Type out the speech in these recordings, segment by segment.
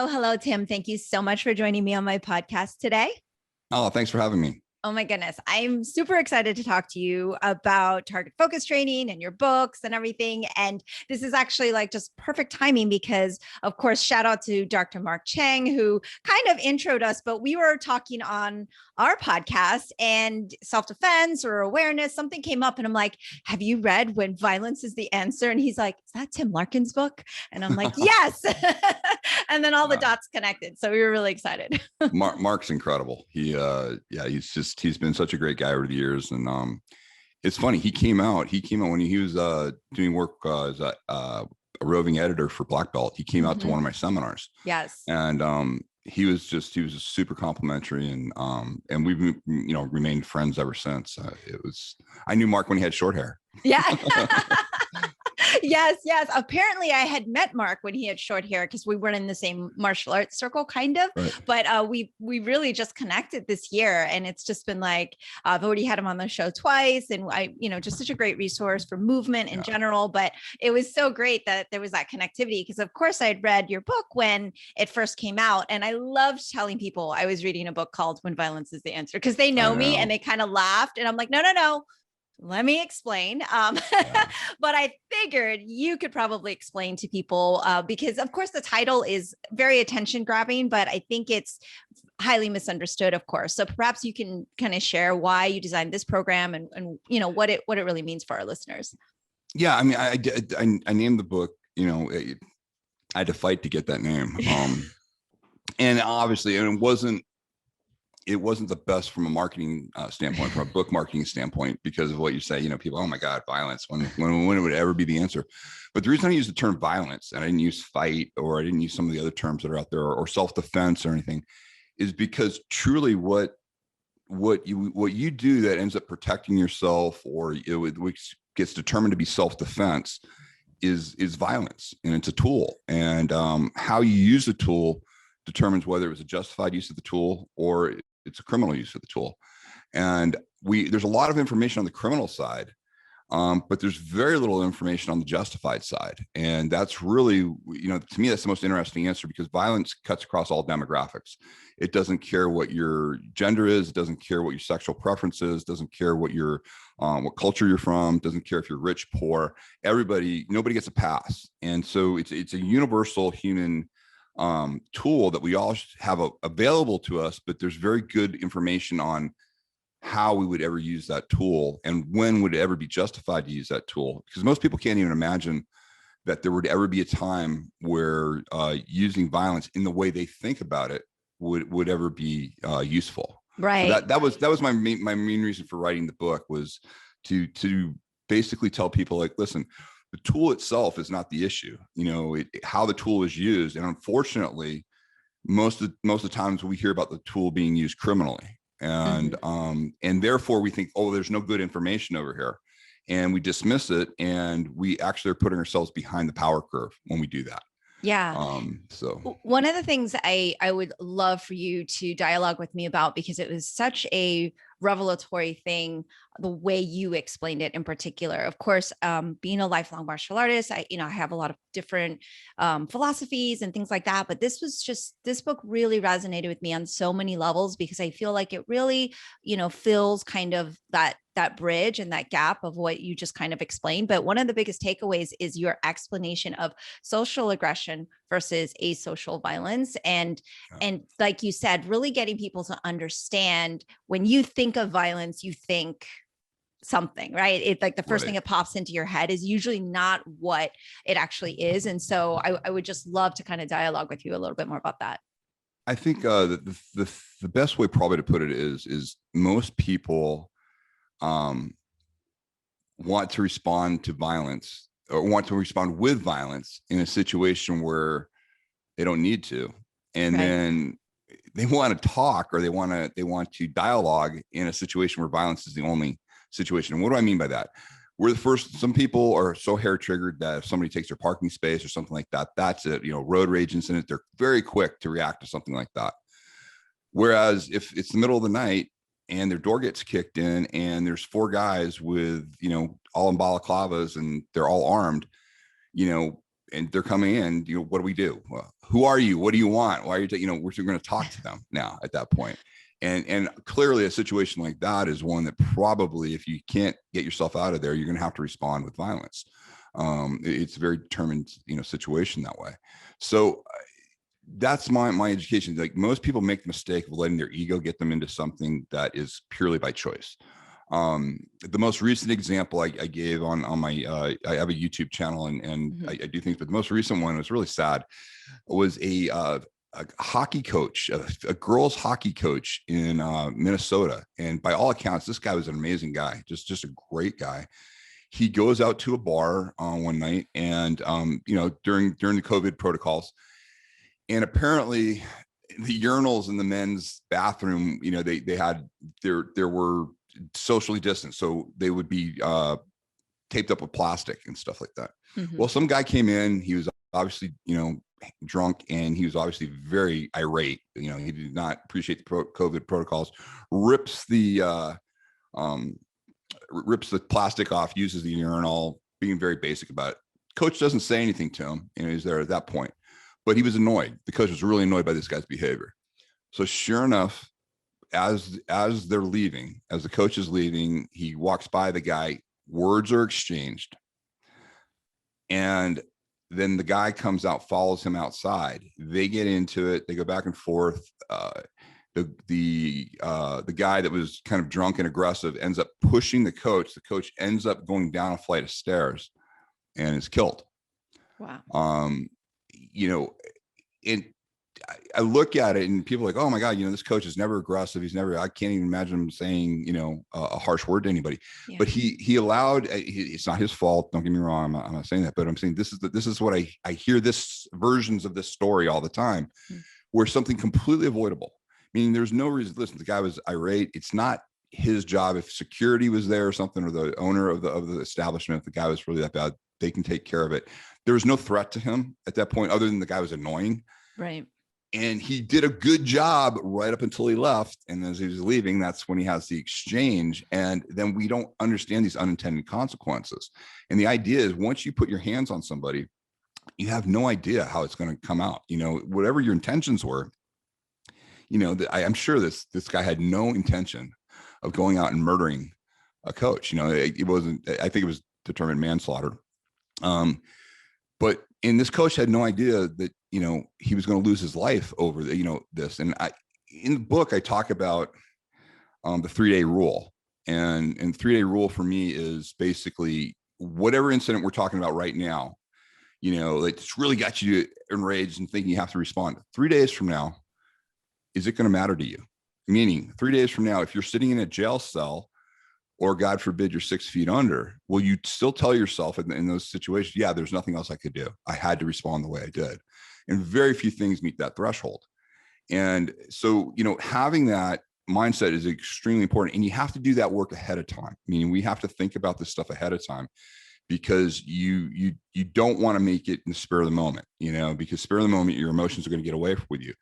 Hello, Tim. Thank you so much for joining me on my podcast today. Oh, thanks for having me. Oh my goodness. I'm super excited to talk to you about target focus training and your books and everything. And this is actually like just perfect timing because, of course, shout out to Dr. Mark Chang, who kind of introed us, but we were talking on our podcast and self-defense or awareness, something came up and I'm like, have you read When Violence is the Answer? And he's like, is that Tim Larkin's book? And I'm like, yes. And then all the dots connected. So we were really excited. Mark's incredible. He's been such a great guy over the years. And it's funny. He came out when he was doing work as a roving editor for Black Belt. He came out to one of my seminars. Yes. And he was just super complimentary, and we've remained friends ever since. I knew Mark when he had short hair. Yeah. Yes. Apparently I had met Mark when he had short hair because we weren't in the same martial arts circle, kind of, right. But we really just connected this year. And it's just been like, I've already had him on the show twice, and just such a great resource for movement in general. But it was so great that there was that connectivity because of course I had read your book when it first came out. And I loved telling people I was reading a book called When Violence is the Answer because they know me and they kind of laughed. And I'm like, no. Let me explain. But I figured you could probably explain to people because, of course, the title is very attention grabbing, but I think it's highly misunderstood, of course. So perhaps you can kind of share why you designed this program and what it really means for our listeners. Yeah, I mean, I named the book. I had to fight to get that name, and obviously, it wasn't the best from a marketing standpoint, from a book marketing standpoint, because of what you say, people, oh my God, violence, when it would ever be the answer. But the reason I use the term violence and I didn't use fight, or I didn't use some of the other terms that are out there, or self-defense or anything, is because truly what you do that ends up protecting yourself, or which gets determined to be self-defense, is violence, and it's a tool. And how you use the tool determines whether it was a justified use of the tool or it's a criminal use of the tool. And there's a lot of information on the criminal side, but there's very little information on the justified side. And that's really, to me, that's the most interesting answer, because violence cuts across all demographics. It doesn't care what your gender is. It doesn't care what your sexual preference is. Doesn't care what culture you're from. Doesn't care if you're rich, poor. Nobody gets a pass. And so it's a universal human tool that we all have available to us, but there's very good information on how we would ever use that tool and when would it ever be justified to use that tool, because most people can't even imagine that there would ever be a time where using violence in the way they think about it would ever be useful. Right. So that was my main reason for writing the book, was to basically tell people, like, listen, the tool itself is not the issue, how the tool is used. And unfortunately, most of the times we hear about the tool being used criminally, and and therefore we think, oh, there's no good information over here, and we dismiss it, and we actually are putting ourselves behind the power curve when we do that. Yeah. So one of the things I would love for you to dialogue with me about, because it was such a revelatory thing, the way you explained it in particular. Of course, being a lifelong martial artist, I have a lot of different philosophies and things like that. But this book really resonated with me on so many levels, because I feel like it really, fills kind of that bridge and that gap of what you just kind of explained. But one of the biggest takeaways is your explanation of social aggression versus asocial violence. And like you said, really getting people to understand, when you think of violence, you think something, right? It's like the first thing that pops into your head is usually not what it actually is. And so I would just love to kind of dialogue with you a little bit more about that. I think the best way probably to put it is most people want to respond to violence, or want to respond with violence in a situation where they don't need to. And then they want to talk, or they want to dialogue in a situation where violence is the only situation. And what do I mean by that? Some people are so hair triggered that if somebody takes their parking space or something like that, that's it, road rage incident, they're very quick to react to something like that. Whereas if it's the middle of the night and their door gets kicked in and there's four guys with, all in balaclavas and they're all armed, and they're coming in, what do we do? Well, who are you? What do you want? Why are you, we're going to talk to them now at that point. And clearly a situation like that is one that probably, if you can't get yourself out of there, you're going to have to respond with violence. It's a very determined, situation that way. So that's my education. Like, most people make the mistake of letting their ego get them into something that is purely by choice. The most recent example I gave on my, I have a YouTube channel, and mm-hmm. I do things, but the most recent one was really sad. Was a hockey coach, a girls hockey coach in Minnesota. And by all accounts, this guy was an amazing guy, just a great guy. He goes out to a bar one night, and during the COVID protocols, and apparently the urinals in the men's bathroom, they had there were socially distanced, so they would be taped up with plastic and stuff like that. Mm-hmm. Well, some guy came in. He was obviously drunk, and he was obviously very irate. He did not appreciate the COVID protocols. Rips the plastic off, uses the urinal, being very basic about it. Coach doesn't say anything to him. He's there at that point, but he was annoyed. The coach was really annoyed by this guy's behavior. So sure enough, as they're leaving, as the coach is leaving, he walks by the guy. Words are exchanged, and then the guy comes out, follows him outside. They get into it. They go back and forth. The guy that was kind of drunk and aggressive ends up pushing the coach. The coach ends up going down a flight of stairs and is killed. Wow. I look at it, and people are like, oh my God, this coach is never aggressive. I can't even imagine him saying, a harsh word to anybody. Yeah. But he allowed, it's not his fault. Don't get me wrong. I'm not saying that, but I'm saying this is what I hear this versions of this story all the time, where something completely avoidable, meaning there's no reason. Listen, the guy was irate. It's not his job. If security was there or something, or the owner of the establishment, if the guy was really that bad, they can take care of it. There was no threat to him at that point, other than the guy was annoying. Right. And he did a good job right up until he left. And as he was leaving, that's when he has the exchange. And then we don't understand these unintended consequences. And the idea is, once you put your hands on somebody, you have no idea how it's going to come out. Whatever your intentions were, I'm sure this guy had no intention of going out and murdering a coach. It wasn't, I think it was determined manslaughter. But this coach had no idea that, he was going to lose his life over this. And in the book, I talk about the 3-day rule, and 3-day rule for me is basically whatever incident we're talking about right now, it's really got you enraged and thinking you have to respond. 3 days from now, is it going to matter to you? Meaning 3 days from now, if you're sitting in a jail cell, or God forbid you're 6 feet under, will you still tell yourself in those situations, yeah, there's nothing else I could do. I had to respond the way I did. And very few things meet that threshold. And so, having that mindset is extremely important. And you have to do that work ahead of time. Meaning we have to think about this stuff ahead of time, because you don't want to make it in the spur of the moment, because spur of the moment, your emotions are going to get away with you.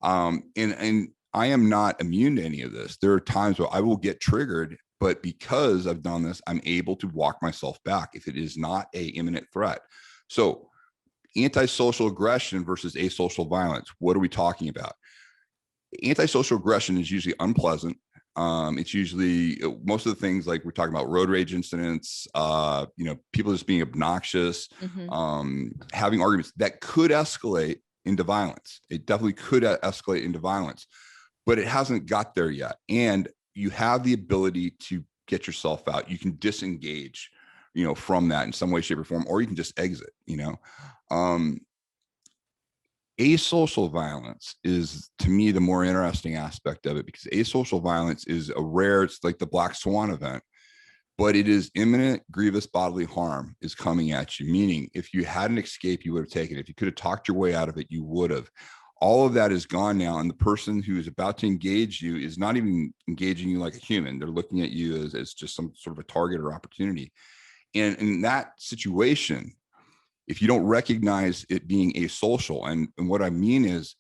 And I am not immune to any of this. There are times where I will get triggered, but because I've done this, I'm able to walk myself back if it is not a imminent threat. So antisocial aggression versus asocial violence. What are we talking about? Antisocial aggression is usually unpleasant. It's usually most of the things like we're talking about road rage incidents, people just being obnoxious, having arguments that could escalate into violence. It definitely could escalate into violence, but it hasn't got there yet. And you have the ability to get yourself out. You can disengage, from that in some way, shape, or form, or you can just exit, Asocial violence is, to me, the more interesting aspect of it, because asocial violence is it's like the black swan event, but it is imminent, grievous bodily harm is coming at you. Meaning, if you had an escape, you would have taken it. If you could have talked your way out of it, you would have. All of that is gone now. And the person who is about to engage you is not even engaging you like a human. They're looking at you as just some sort of a target or opportunity. And in that situation, if you don't recognize it being asocial, and what I mean is,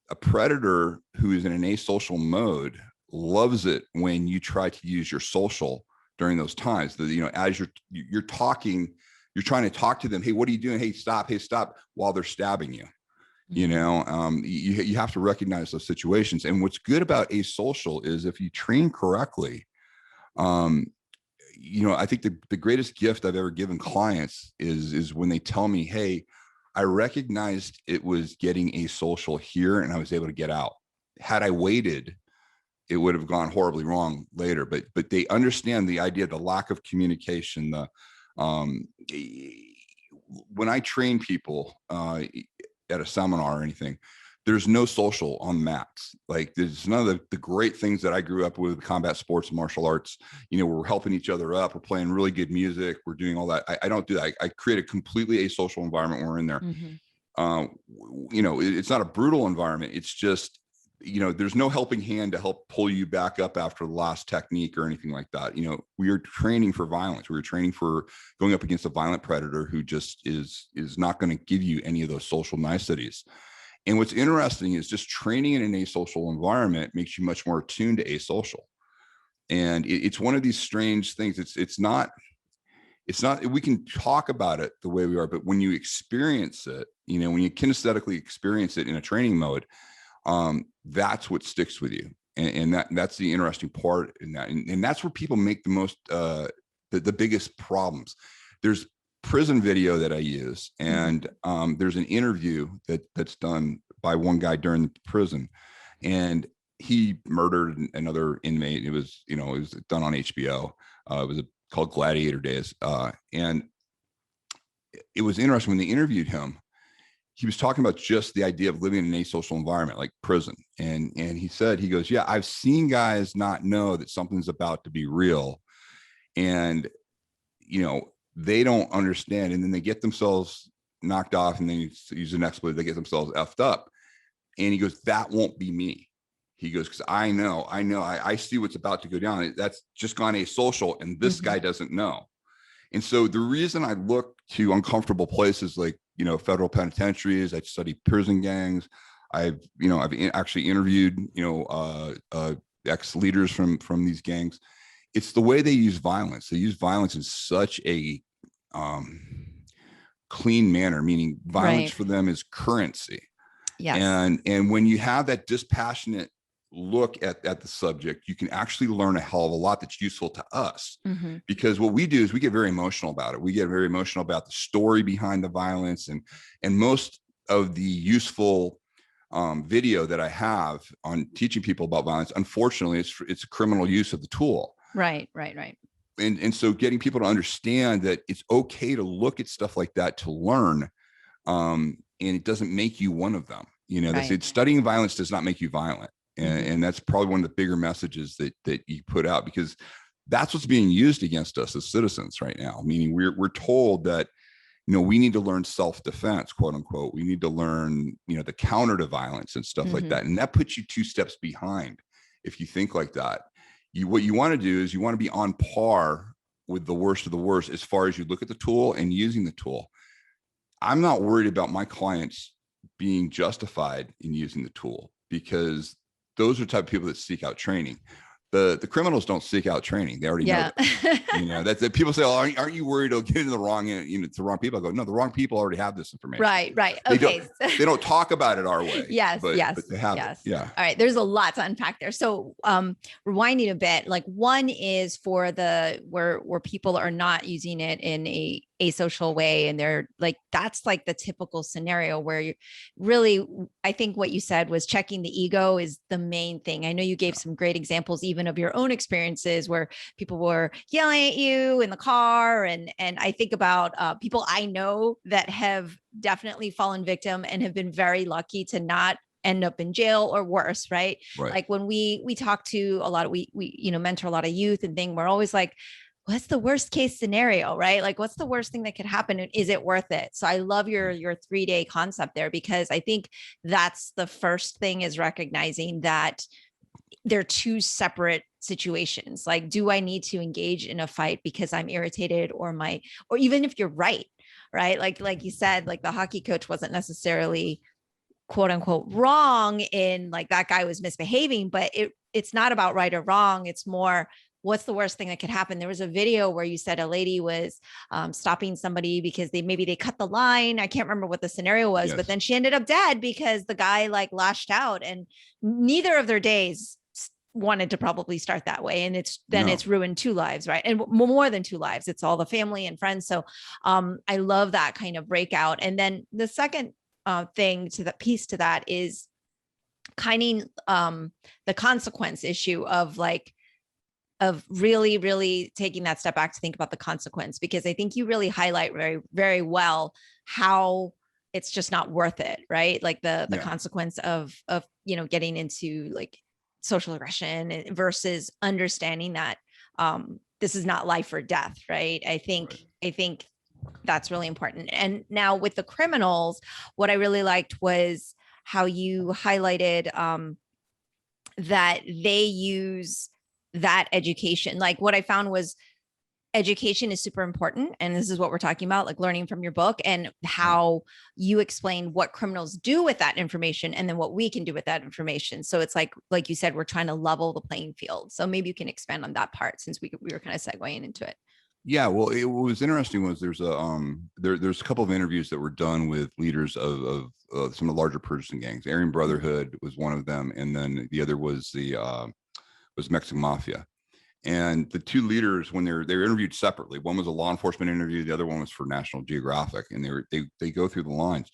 a predator who is in an asocial mode loves it when you try to use your social during those times. As you're talking you're trying to talk to them. Hey, what are you doing? Hey, stop, while they're stabbing you. You know, you have to recognize those situations. And what's good about asocial is if you train correctly, you know, I think the greatest gift I've ever given clients is when they tell me, hey, I recognized it was getting asocial here and I was able to get out. Had I waited, it would have gone horribly wrong later. But they understand the idea, the lack of communication, when I train people at a seminar or anything, there's no social on mats. Like there's none of the great things that I grew up with combat sports and martial arts. You know, we're helping each other up. We're playing really good music. We're doing all that. I don't do that. I create a completely asocial environment when we're in there. You know, it's not a brutal environment. It's just, you know, there's no helping hand to help pull you back up after the last technique or anything like that. You know, we are training for violence. We are training for going up against a violent predator who just is not going to give you any of those social niceties. And what's interesting is just training in an asocial environment makes you much more attuned to asocial. And it's one of these strange things. It's not, we can talk about it the way we are, but when you experience it, you know, when you kinesthetically experience it in a training mode, that's what sticks with you. And that's the interesting part in that. And that's where people make the most, the biggest problems. There's prison video that I use, and there's an interview that's done by one guy during the prison, and he murdered another inmate. It was, you know, it was done on HBO. It was called Gladiator Days, and it was interesting when they interviewed him. He was talking about just the idea of living in an asocial environment like prison, and he said, he goes, yeah, I've seen guys not know that something's about to be real, and you know, they don't understand, and then they get themselves knocked off, and then you use an expletive, they get themselves effed up. And he goes, that won't be me. He goes, because I know, I see what's about to go down. That's just gone asocial, and this guy doesn't know. And so the reason I look to uncomfortable places like, you know, federal penitentiaries, I study prison gangs. I've actually interviewed, you know, ex-leaders from these gangs. It's the way they use violence. They use violence in such a clean manner, meaning violence for them is currency. Yes. And when you have that dispassionate look at the subject, you can actually learn a hell of a lot that's useful to us. Because what we do is we get very emotional about it. We get very emotional about the story behind the violence, and most of the useful video that I have on teaching people about violence, unfortunately, it's a criminal use of the tool. Right. And so getting people to understand that it's okay to look at stuff like that to learn, and it doesn't make you one of them. You know, they say studying violence does not make you violent. And that's probably one of the bigger messages that you put out, because that's what's being used against us as citizens right now. Meaning we're told that, you know, we need to learn self-defense, quote unquote. We need to learn, you know, the counter to violence and stuff like that. And that puts you 2 steps behind if you think like that. What you want to do is you want to be on par with the worst of the worst as far as you look at the tool and using the tool. I'm not worried about my clients being justified in using the tool, because those are the type of people that seek out training. The criminals don't seek out training. They already know that. You know, that people say, oh, aren't you worried it'll get into the wrong, you know, to the wrong people? I go, no, the wrong people already have this information. Right. Okay. They don't talk about it our way. Yes. But they have it. Yeah. All right. There's a lot to unpack there. So rewinding a bit, like one is for where people are not using it in a asocial way, and they're like, that's like the typical scenario where you really, I think what you said was checking the ego is the main thing. I know you gave some great examples even of your own experiences where people were yelling at you in the car, and I think about people I know that have definitely fallen victim and have been very lucky to not end up in jail or worse, right? Like when we talk to a lot of, we you know, mentor a lot of youth and thing, we're always like, what's the worst case scenario, right? Like, what's the worst thing that could happen? And is it worth it? So I love your 3-day concept there, because I think that's the first thing, is recognizing that they're 2 separate situations. Like, do I need to engage in a fight because I'm irritated, or even if you're right? Like you said, like the hockey coach wasn't necessarily quote unquote wrong in like that guy was misbehaving, but it's not about right or wrong. It's more, what's the worst thing that could happen? There was a video where you said a lady was stopping somebody because maybe they cut the line. I can't remember what the scenario was, but Yes. then she ended up dead because the guy like lashed out, and neither of their days wanted to probably start that way. And it's ruined 2 lives, right? And more than 2 lives. It's all the family and friends. So I love that kind of breakout. And then the second thing to the piece to that is kind of the consequence issue of like, of really, really taking that step back to think about the consequence, because I think you really highlight very, very well how it's just not worth it, right? Like the consequence of, getting into like social aggression versus understanding that this is not life or death, right? I think that's really important. And now with the criminals, what I really liked was how you highlighted that they use that education. Like what I found was education is super important. And this is what we're talking about, like learning from your book, and how you explain what criminals do with that information and then what we can do with that information. So it's like you said, we're trying to level the playing field. So maybe you can expand on that part, since we were kind of segueing into it. Yeah, well, what was interesting was there's a couple of interviews that were done with leaders of some of the larger Persian gangs. Aryan Brotherhood was one of them, and then the other was was Mexican Mafia. And the two leaders, when they were interviewed separately, one was a law enforcement interview, the other one was for National Geographic, and they go through the lines.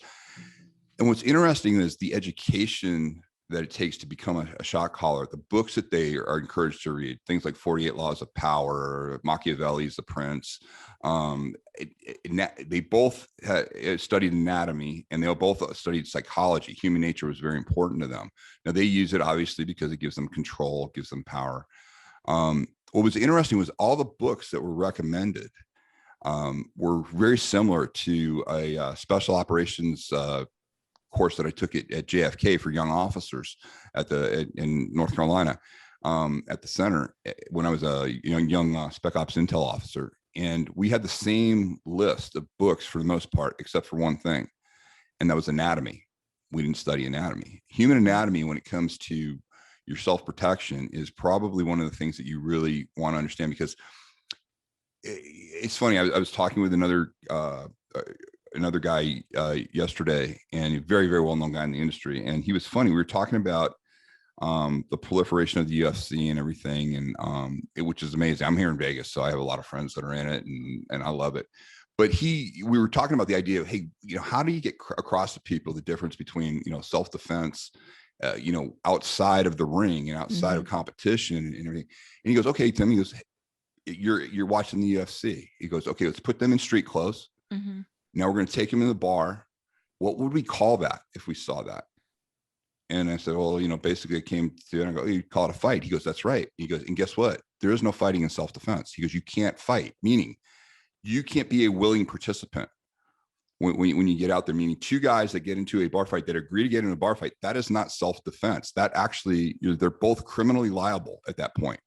And what's interesting is the education that it takes to become a shot caller, the books that they are encouraged to read, things like 48 Laws of Power, Machiavelli's The Prince. They both studied anatomy, and they both studied psychology. Human nature was very important to them. Now they use it obviously because it gives them control, gives them power. What was interesting was all the books that were recommended were very similar to a special operations course that I took at JFK for young officers in North Carolina at the center when I was a young Spec Ops Intel officer. And we had the same list of books for the most part, except for one thing, and that was anatomy. We didn't study anatomy. Human anatomy, when it comes to your self-protection, is probably one of the things that you really want to understand, because it's funny. I was talking with another guy yesterday, and a very, very well-known guy in the industry. And he was funny. We were talking about the proliferation of the UFC and everything, and which is amazing. I'm here in Vegas, so I have a lot of friends that are in it, and I love it. But we were talking about the idea of, hey, how do you get across to people the difference between self-defense, outside of the ring and outside of competition and everything. And he goes, okay, Tim, he goes, you're watching the UFC. He goes, okay, let's put them in street clothes. Now we're going to take them in the bar. What would we call that if we saw that? And I said, well, basically it came to, and I go, you call it a fight. He goes, that's right. He goes, and guess what? There is no fighting in self-defense. He goes, you can't fight, meaning you can't be a willing participant. When you get out there, meaning two guys that get into a bar fight, that agree to get in a bar fight, that is not self-defense. That actually, they're both criminally liable at that point.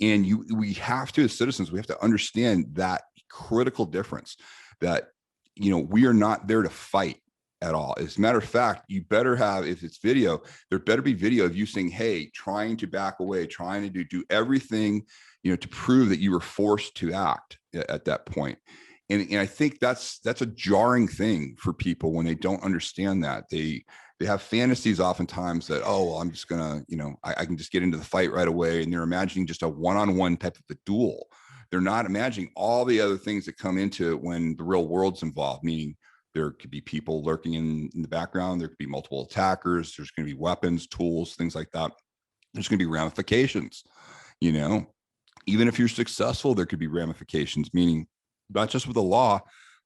And we have to, as citizens, we have to understand that critical difference, that, we are not there to fight at all. As a matter of fact, you better have, if it's video, there better be video of you saying, hey, trying to back away, trying to do everything, to prove that you were forced to act at that point. And I think that's a jarring thing for people when they don't understand that. They have fantasies oftentimes that, oh, well, I'm just gonna, I can just get into the fight right away. And they're imagining just a one-on-one type of a duel. They're not imagining all the other things that come into it when the real world's involved, meaning there could be people lurking in the background. There could be multiple attackers. There's going to be weapons, tools, things like that. There's going to be ramifications, even if you're successful, there could be ramifications, meaning not just with the law,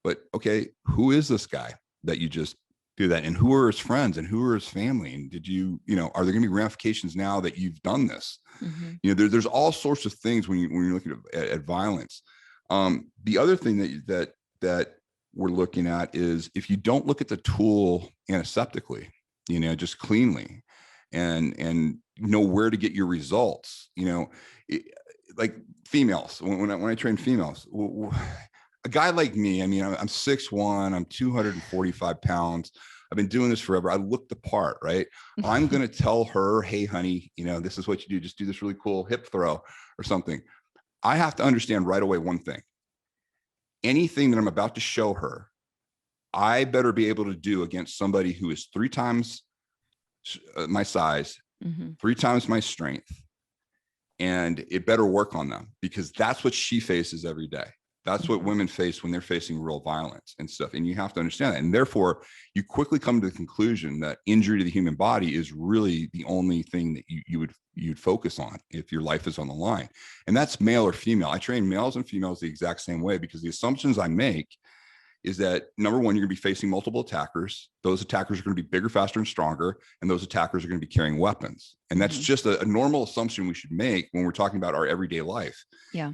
but okay, who is this guy that you just do that? And who are his friends and who are his family? And did are there going to be ramifications now that you've done this? There's all sorts of things when you're looking at violence. The other thing that we're looking at is, if you don't look at the tool antiseptically, just cleanly, and know where to get your results, like females, when I train females, a guy like me, I'm 6'1", I'm 245 pounds. I've been doing this forever. I look the part, right? I'm going to tell her, hey, honey, this is what you do. Just do this really cool hip throw or something. I have to understand right away one thing. Anything that I'm about to show her, I better be able to do against somebody who is 3 times my size, 3 times my strength, and it better work on them, because that's what she faces every day. That's what women face when they're facing real violence and stuff. And you have to understand that. And therefore, you quickly come to the conclusion that injury to the human body is really the only thing that you'd focus on if your life is on the line. And that's male or female. I train males and females the exact same way, because the assumptions I make is that, number one, you're going to be facing multiple attackers. Those attackers are going to be bigger, faster, and stronger. And those attackers are going to be carrying weapons. And that's just a normal assumption we should make when we're talking about our everyday life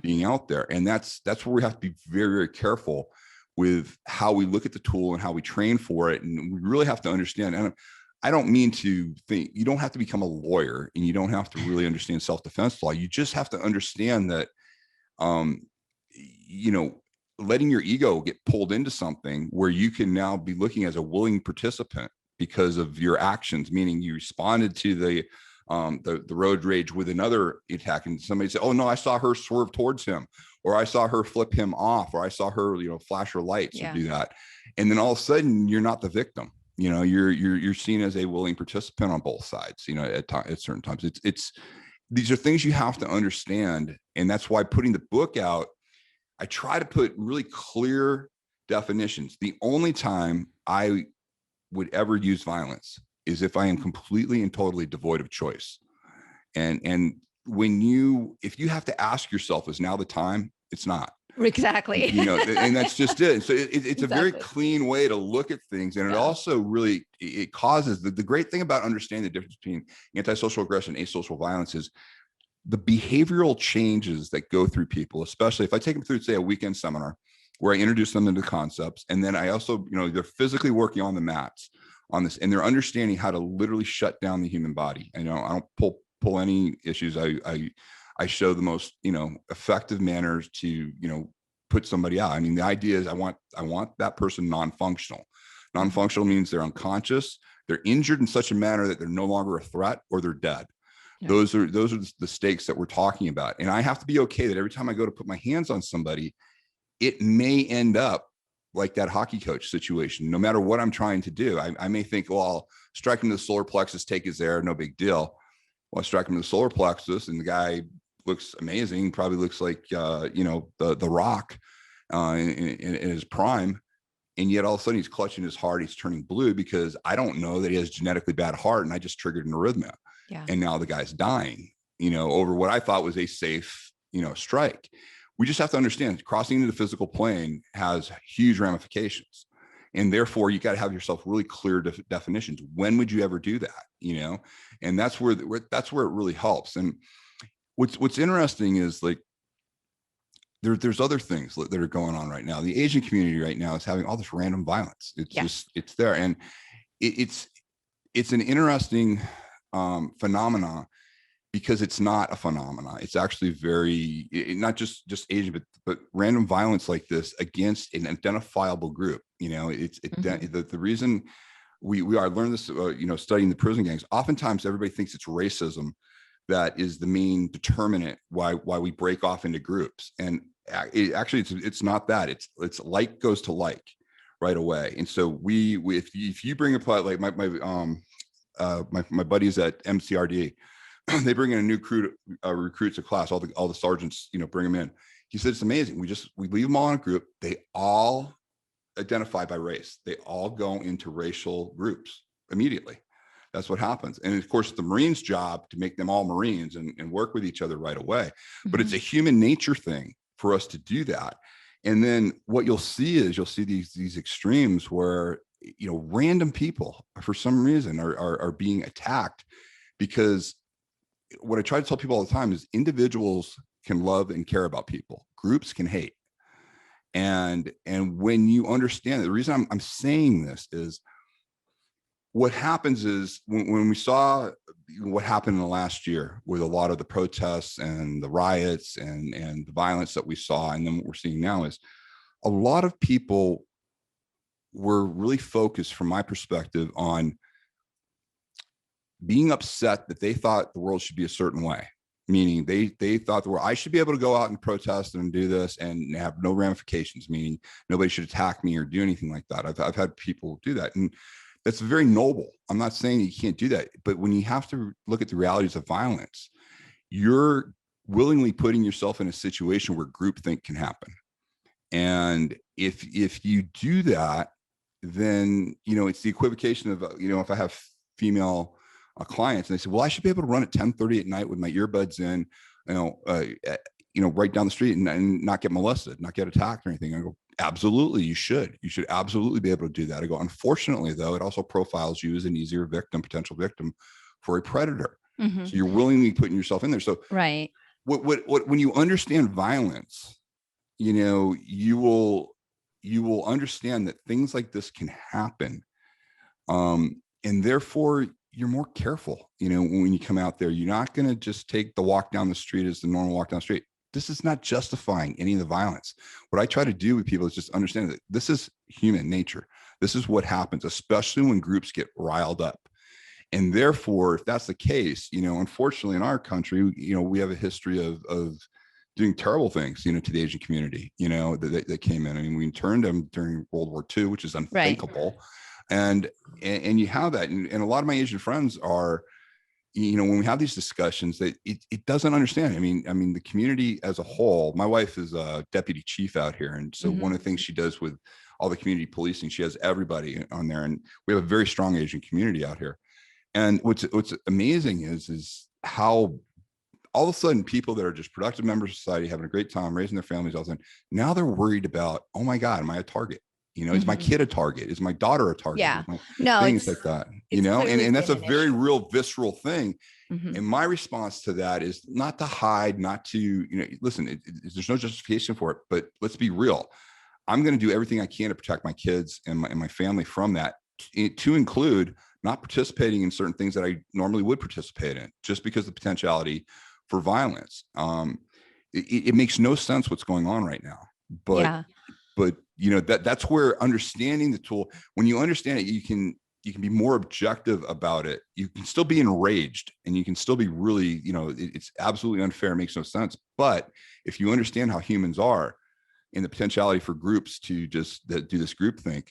being out there. And that's where we have to be very, very careful with how we look at the tool and how we train for it. And we really have to understand. And I don't mean to think you don't have to become a lawyer, and you don't have to really understand self-defense law. You just have to understand that, letting your ego get pulled into something where you can now be looking as a willing participant because of your actions, meaning you responded to the road rage with another attack, and somebody said, "Oh no, I saw her swerve towards him, or I saw her flip him off, or I saw her, flash her lights and do that," and then all of a sudden you're not the victim. You're seen as a willing participant on both sides. At certain times, it's these are things you have to understand, and that's why putting the book out, I try to put really clear definitions. The only time I would ever use violence is if I am completely and totally devoid of choice. And if you have to ask yourself, is now the time? It's not. Exactly. And that's just it. So it's a very clean way to look at things. And it also really, it causes the great thing about understanding the difference between antisocial aggression and asocial violence is the behavioral changes that go through people, especially if I take them through, say, a weekend seminar where I introduce them into concepts. And then I also, they're physically working on the mats on this, and they're understanding how to literally shut down the human body. I don't pull any issues. I show the most, effective manners to, put somebody out. I mean, the idea is I want that person non-functional. Non-functional means they're unconscious, they're injured in such a manner that they're no longer a threat, or they're dead. Yeah. Those are the stakes that we're talking about. And I have to be okay that every time I go to put my hands on somebody, it may end up like that hockey coach situation. No matter what I'm trying to do, I may think, well, I'll strike him to the solar plexus, take his air, no big deal. Well, I strike him to the solar plexus, and the guy looks amazing, probably looks like the Rock in his prime. And yet all of a sudden he's clutching his heart, he's turning blue, because I don't know that he has genetically bad heart, and I just triggered an arrhythmia. Yeah. And now the guy's dying, over what I thought was a safe, strike. We just have to understand crossing into the physical plane has huge ramifications. And therefore you got to have yourself really clear definitions. When would you ever do that? And that's where it really helps. And what's interesting is, like, there's other things that are going on right now. The Asian community right now is having all this random violence. It's there. And it's an interesting phenomena, because it's not a phenomena. It's actually not just Asian, but random violence like this against an identifiable group. The reason we learned this, studying the prison gangs. Oftentimes everybody thinks it's racism that is the main determinant why we break off into groups. And it's not that. It's like goes to like right away. And so if you bring up, like my buddies at MCRD, they bring in a new recruit to class, all the sergeants, bring them in. He said, it's amazing. We leave them all in a group. They all identify by race. They all go into racial groups immediately. That's what happens. And of course, it's the Marines' job to make them all Marines and work with each other right away. But it's a human nature thing for us to do that. And then what you'll see these extremes where, random people for some reason are being attacked, because what I try to tell people all the time is individuals can love and care about people. Groups can hate. And when you understand the reason I'm saying this is, what happens is when we saw what happened in the last year with a lot of the protests and the riots and the violence that we saw, and then what we're seeing now is a lot of people were really focused, from my perspective, on being upset that they thought the world should be a certain way. meaning they thought the world, I should be able to go out and protest and do this and have no ramifications, meaning nobody should attack me or do anything like that. I've had people do that, and that's very noble. I'm not saying you can't do that, but when you have to look at the realities of violence, you're willingly putting yourself in a situation where groupthink can happen. And if you do that, then, it's the equivocation of, if I have female clients and they say, well, I should be able to run at 10:30 at night with my earbuds in, right down the street and not get molested, not get attacked or anything. I go, absolutely, you should. You should absolutely be able to do that. I go, unfortunately, though, it also profiles you as an easier potential victim for a predator. Mm-hmm. So you're willingly putting yourself in there. So right. When you understand violence, you will understand that things like this can happen. And therefore you're more careful, when you come out there. You're not going to just take the walk down the street as the normal walk down the street. This is not justifying any of the violence. What I try to do with people is just understand that this is human nature. This is what happens, especially when groups get riled up. And therefore, if that's the case, unfortunately in our country, we have a history of doing terrible things, to the Asian community, that came in. I mean, we interned them during World War II, which is unthinkable. Right. And you have that. And a lot of my Asian friends are, when we have these discussions, that it doesn't understand. I mean, the community as a whole, my wife is a deputy chief out here. And so one of the things she does with all the community policing, she has everybody on there. And we have a very strong Asian community out here. And what's amazing is how all of a sudden people that are just productive members of society, having a great time, raising their families, all of a sudden, now they're worried about, oh my God, am I a target? Is my kid a target? Is my daughter a target? Yeah. Things like that, and that's a very real visceral thing. Mm-hmm. And my response to that is not to hide, not to, listen, there's no justification for it, but let's be real. I'm going to do everything I can to protect my kids and my family from that, to include not participating in certain things that I normally would participate in, just because of the potentiality for violence. It makes no sense what's going on right now, but that's where understanding the tool, when you understand it, you can be more objective about it. You can still be enraged and you can still be really, it's absolutely unfair. It makes no sense. But if you understand how humans are and the potentiality for groups to just do this groupthink,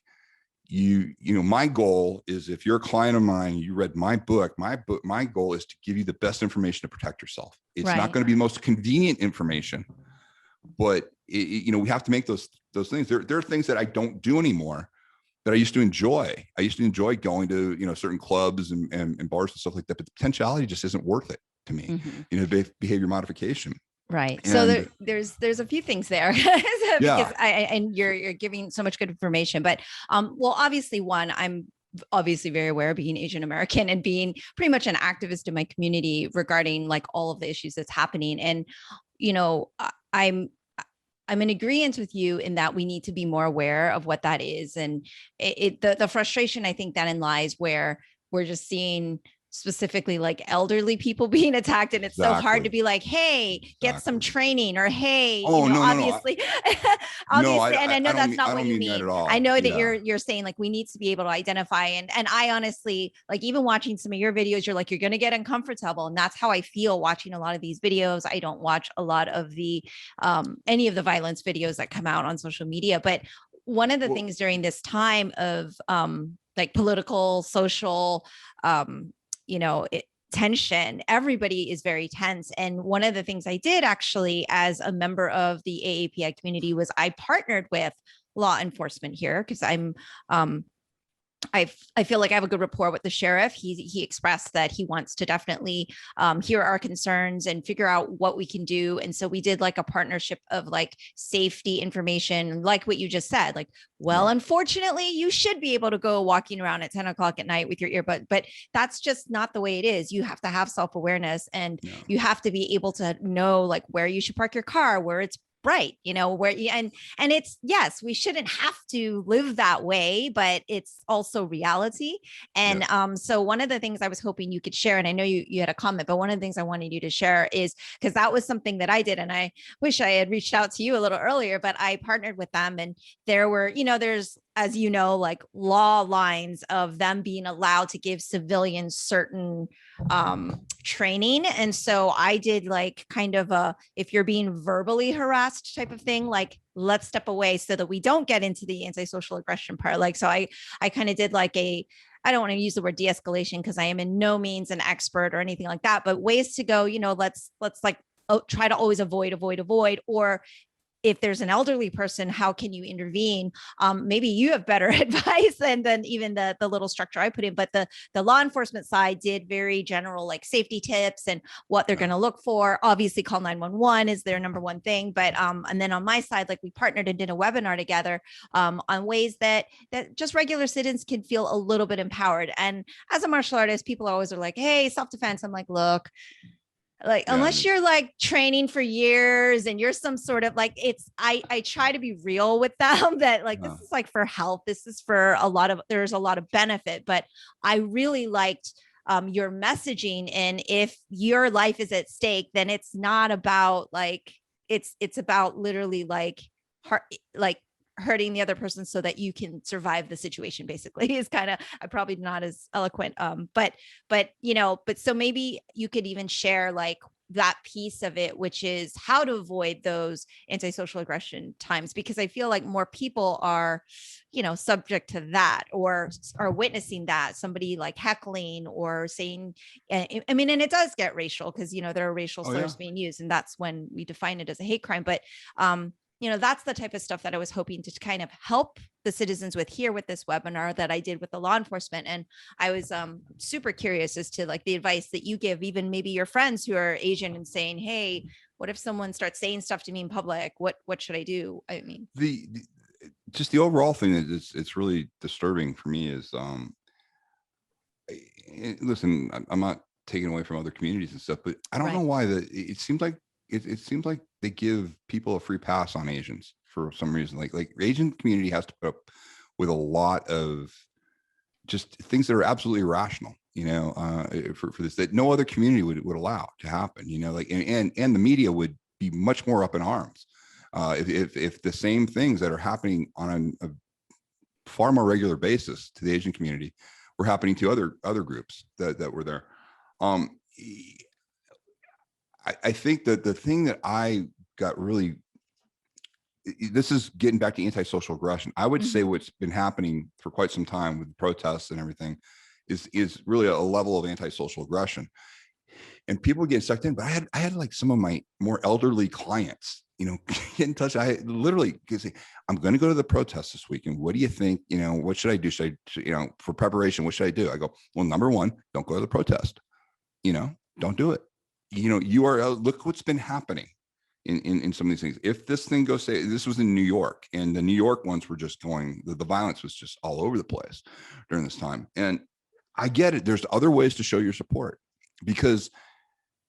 my goal is, if you're a client of mine, you read my book, my goal is to give you the best information to protect yourself. It's not going to be the most convenient information, but we have to make those things. There are things that I don't do anymore that I used to enjoy. I used to enjoy going to, certain clubs and bars and stuff like that, but the potentiality just isn't worth it to me, behavior modification. Right. And so there's a few things there because and you're giving so much good information, but well, obviously I'm obviously very aware of being Asian American and being pretty much an activist in my community regarding like all of the issues that's happening. And, I'm in agreement with you in that we need to be more aware of what that is. And the frustration, I think, that in lies where we're just seeing specifically like elderly people being attacked, and it's so hard to be like, hey, get some training, or hey, obviously obviously, and I know that's not what you mean. I know that you're saying like we need to be able to identify, and I honestly, like, even watching some of your videos, you're like, you're going to get uncomfortable, and that's how I feel watching a lot of these videos. I don't watch a lot of the any of the violence videos that come out on social media, but one of the things during this time of like political, social tension, everybody is very tense. And one of the things I did actually as a member of the AAPI community was I partnered with law enforcement here, because I feel like I have a good rapport with the sheriff. He expressed that he wants to definitely hear our concerns and figure out what we can do. And so we did like a partnership of like safety information, like what you just said, like, well, unfortunately, you should be able to go walking around at 10 o'clock at night with your earbud, but that's just not the way it is. You have to have self-awareness, and you have to be able to know like where you should park your car, where it's bright, where you, and it's, yes, we shouldn't have to live that way, but it's also reality. And so one of the things I was hoping you could share, and I know you had a comment, but one of the things I wanted you to share is, because that was something that I did, and I wish I had reached out to you a little earlier, but I partnered with them, and there were, there's as you know, like law lines of them being allowed to give civilians certain training. And so I did like kind of a, if you're being verbally harassed type of thing, like let's step away so that we don't get into the antisocial aggression part. Like, so I kind of did like a, I don't want to use the word de-escalation because I am in no means an expert or anything like that, but ways to go, you know, let's like, try to always avoid, or if there's an elderly person, how can you intervene? Maybe you have better advice than even the little structure I put in. But the law enforcement side did very general, like safety tips and what they're going to look for. Obviously, call 911 is their number one thing. But and then on my side, like we partnered and did a webinar together on ways that just regular citizens can feel a little bit empowered. And as a martial artist, people always are like, "Hey, self-defense." I'm like, look, like unless you're like training for years and you're some sort of like, it's I try to be real with them that like this is like for health, this is for there's a lot of benefit, but I really liked your messaging. And if your life is at stake, then it's not about like it's about literally like heart, like hurting the other person so that you can survive the situation, basically, is kind of, I'm probably not as eloquent, but you know, but so maybe you could even share like that piece of it, which is how to avoid those antisocial aggression times, because I feel like more people are, you know, subject to that or are witnessing that, somebody like heckling or saying, I mean, and it does get racial because, you know, there are racial slurs being used, and that's when we define it as a hate crime. But you know, that's the type of stuff that I was hoping to kind of help the citizens with here with this webinar that I did with the law enforcement. And I was super curious as to like the advice that you give, even maybe your friends who are Asian and saying, hey, what if someone starts saying stuff to me in public? What should I do? I mean, just the overall thing that it's really disturbing for me is, listen, I'm not taking away from other communities and stuff, but I don't know why it seems like it seems like they give people a free pass on Asians for some reason. Like Asian community has to put up with a lot of just things that are absolutely irrational, you know, for this, that no other community would allow to happen, you know, like, and the media would be much more up in arms if the same things that are happening on a far more regular basis to the Asian community were happening to other groups that were there. I think that the thing that I got really, this is getting back to antisocial aggression. I would say what's been happening for quite some time with protests and everything is really a level of antisocial aggression, and people get sucked in. But I had like some of my more elderly clients, you know, get in touch. I literally say, I'm going to go to the protest this weekend. What do you think? You know, what should I do? Should I, you know, for preparation, what should I do? I go, well, number one, don't go to the protest. You know, don't do it. You know, you are, look what's been happening in some of these things. If this thing goes, say this was in New York, and the New York ones were just going, the violence was just all over the place during this time. And I get it. There's other ways to show your support, because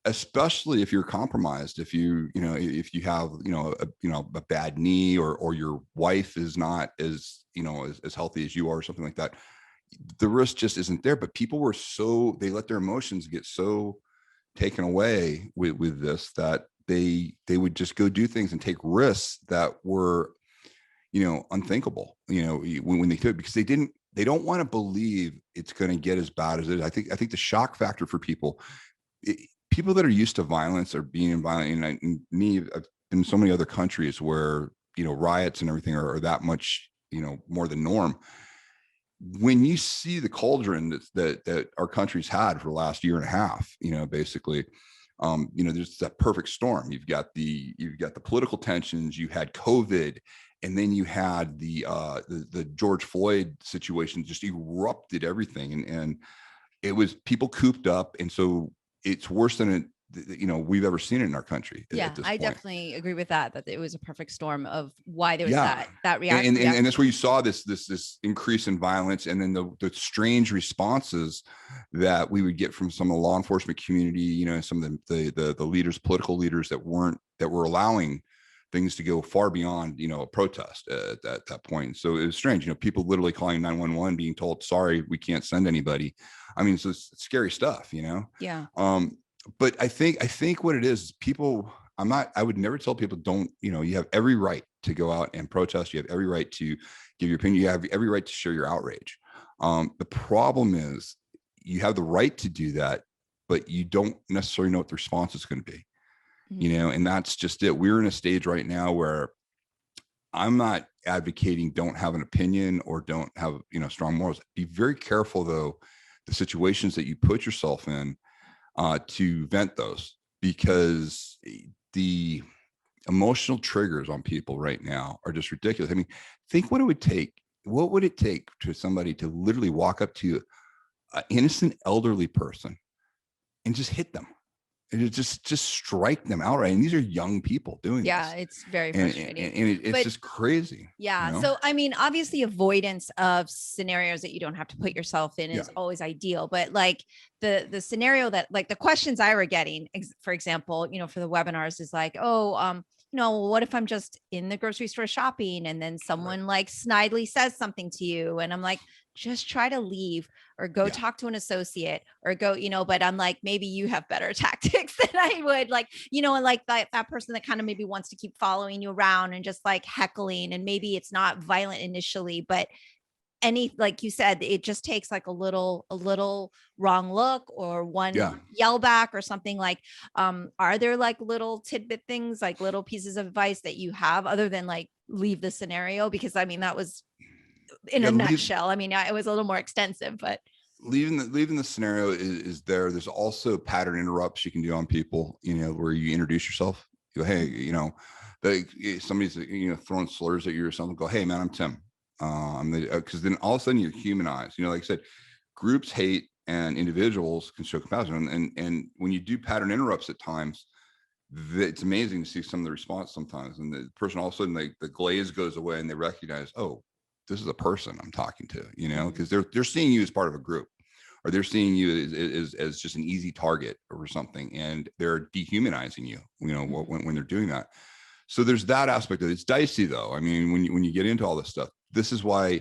especially if you're compromised, if you know, if you have, you know, a bad knee, or your wife is not as, you know, as healthy as you are, or something like that, the risk just isn't there. But people were they let their emotions get so taken away with this that they would just go do things and take risks that were, you know, unthinkable, you know, when they could, because they don't want to believe it's going to get as bad as it is. I think the shock factor for people that are used to violence or being violent, and me, I've been in so many other countries where, you know, riots and everything are that much, you know, more the norm. When you see the cauldron that our country's had for the last year and a half, you know, basically, you know, there's that perfect storm. You've got the political tensions, you had COVID, and then you had the George Floyd situation just erupted everything, and it was people cooped up, and so it's worse than you know, we've ever seen it in our country. Yeah, at this I point. definitely agree with that it was a perfect storm of why there was Yeah. that reaction. And that's where you saw this increase in violence, and then the strange responses that we would get from some of the law enforcement community, you know, some of the leaders, political leaders that were allowing things to go far beyond, you know, a protest at that point. So it was strange, you know, people literally calling 911, being told, sorry, we can't send anybody. I mean, so it's scary stuff, you know? Yeah. But I think what it is, people, I would never tell people, don't, you know, you have every right to go out and protest. You have every right to give your opinion. You have every right to share your outrage. The problem is you have the right to do that, but you don't necessarily know what the response is going to be, and that's just it. We're in a stage right now where I'm not advocating don't have an opinion or don't have, strong morals. Be very careful though, the situations that you put yourself in to vent those, because the emotional triggers on people right now are just ridiculous. I mean, think what it would take. What would it take to somebody to literally walk up to an innocent elderly person and just hit them? And just strike them outright. And these are young people doing this. Yeah, it's very frustrating. And it's just crazy. Yeah. So, I mean, obviously avoidance of scenarios that you don't have to put yourself in is always ideal. But like the scenario that, like, the questions I were getting, for example, for the webinars is like, what if I'm just in the grocery store shopping and then someone like snidely says something to you, and I'm like, just try to leave or go talk to an associate or go, but I'm like, maybe you have better tactics than I would, like, and like that person that kind of maybe wants to keep following you around and just like heckling, and maybe it's not violent initially, but like you said, it just takes like a little wrong look or one yell back or something. Like, are there like little tidbit things, like little pieces of advice that you have other than like leave the scenario? Because I mean, that was in a nutshell. I mean, it was a little more extensive, but leaving the scenario is there. There's also pattern interrupts you can do on people, where you introduce yourself. You go, hey, somebody's, throwing slurs at you or something. Go, hey man, I'm Tim. Because then all of a sudden you're humanized. Like I said, groups hate and individuals can show compassion. And when you do pattern interrupts at times, it's amazing to see some of the response sometimes. And the person all of a sudden, like, the glaze goes away and they recognize, oh, this is a person I'm talking to, because they're seeing you as part of a group, or they're seeing you as just an easy target or something, and they're dehumanizing you, when they're doing that. So there's that aspect of it. It's dicey though. I mean, when you get into all this stuff, this is why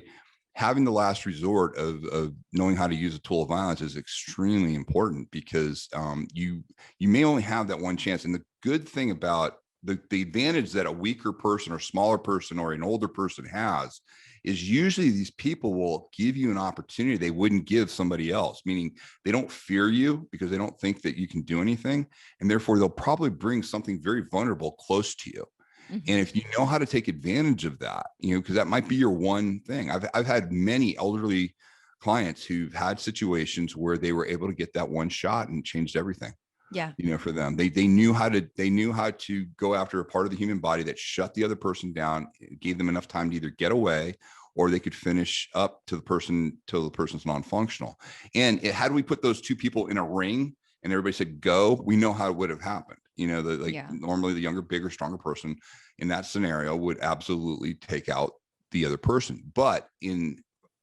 having the last resort of knowing how to use a tool of violence is extremely important, because you may only have that one chance. And the good thing about the advantage that a weaker person or smaller person or an older person has is usually these people will give you an opportunity they wouldn't give somebody else, meaning they don't fear you because they don't think that you can do anything. And therefore they'll probably bring something very vulnerable close to you. And if you know how to take advantage of that, because that might be your one thing. I've had many elderly clients who've had situations where they were able to get that one shot and changed everything. Yeah. For them, they knew how to go after a part of the human body that shut the other person down, gave them enough time to either get away or they could finish up to the person till the person's non-functional. And had we put those two people in a ring and everybody said go, we know how it would have happened. Normally the younger, bigger, stronger person in that scenario would absolutely take out the other person. But in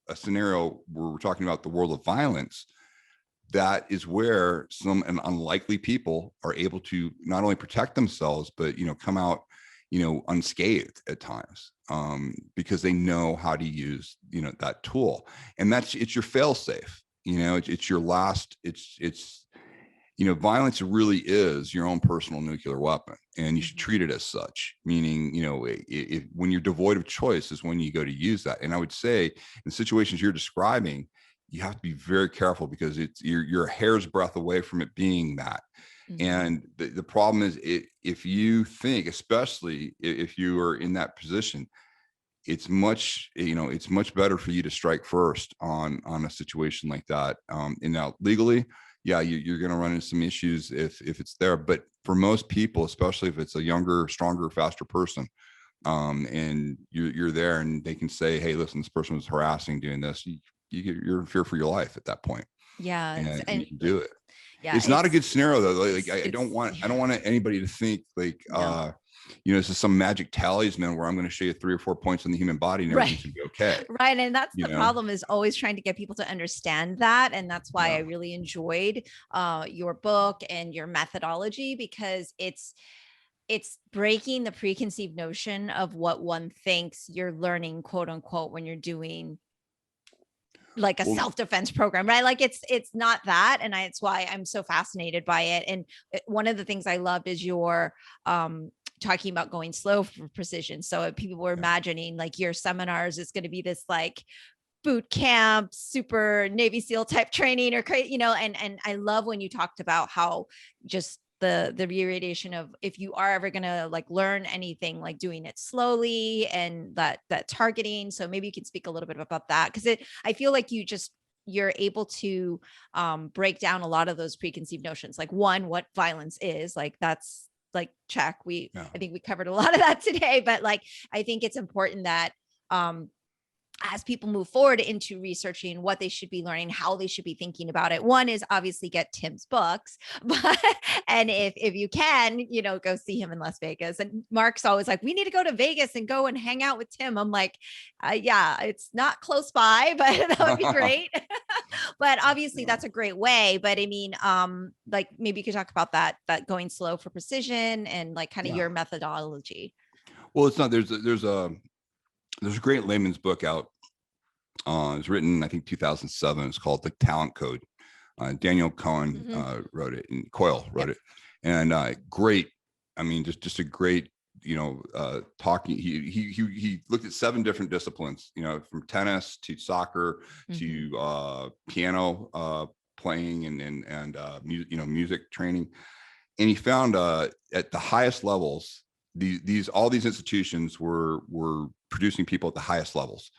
a scenario where we're talking about the world of violence, that is where some unlikely people are able to not only protect themselves, but, come out, unscathed at times, because they know how to use, that tool. And it's your fail safe, it's your last, it's violence really is your own personal nuclear weapon, and you should treat it as such, meaning, when you're devoid of choice is when you go to use that. And I would say in situations you're describing, you have to be very careful, because you're a hair's breadth away from it being that. And the problem is, if you think, especially if you are in that position, it's much better for you to strike first on a situation like that. And now legally, you're going to run into some issues if it's there. But for most people, especially if it's a younger, stronger, faster person, and you're there and they can say, hey, listen, this person was harassing, doing this, you're in fear for your life at that point. Yeah. And you can do it. Yeah. It's not a good scenario though. Like, I don't want anybody to think like, this is some magic talisman where I'm going to show you 3 or 4 points on the human body and everything's going to be okay. Right. And that's the problem, is always trying to get people to understand that. And that's why I really enjoyed your book and your methodology, because it's breaking the preconceived notion of what one thinks you're learning, quote unquote, when you're doing like a self-defense program, right? Like it's not that. And it's why I'm so fascinated by it. And one of the things I loved is your talking about going slow for precision. So people were imagining like your seminars is going to be this like boot camp, super Navy SEAL type training or, and I love when you talked about how just the reiteration of if you are ever going to like learn anything, like doing it slowly and that targeting. So maybe you can speak a little bit about that. Cause I feel like you're able to break down a lot of those preconceived notions. Like one, what violence is, like that's like check. I think we covered a lot of that today, but like, I think it's important that as people move forward into researching what they should be learning, how they should be thinking about it. One is obviously get Tim's books, but, and if you can, go see him in Las Vegas. And Mark's always like, we need to go to Vegas and go and hang out with Tim. I'm like, yeah, it's not close by, but that would be great. But obviously that's a great way. But I mean, like maybe you could talk about that going slow for precision and like kind of your methodology. Well, it's not, there's a great layman's book out. It was written, I think 2007. It's called The Talent Code. Daniel Cohen wrote it, and Coyle wrote it. And great. I mean, just a great, talking. He looked at 7 different disciplines, from tennis to soccer to piano playing and music training. And he found at the highest levels, all these institutions were producing people at the highest levels,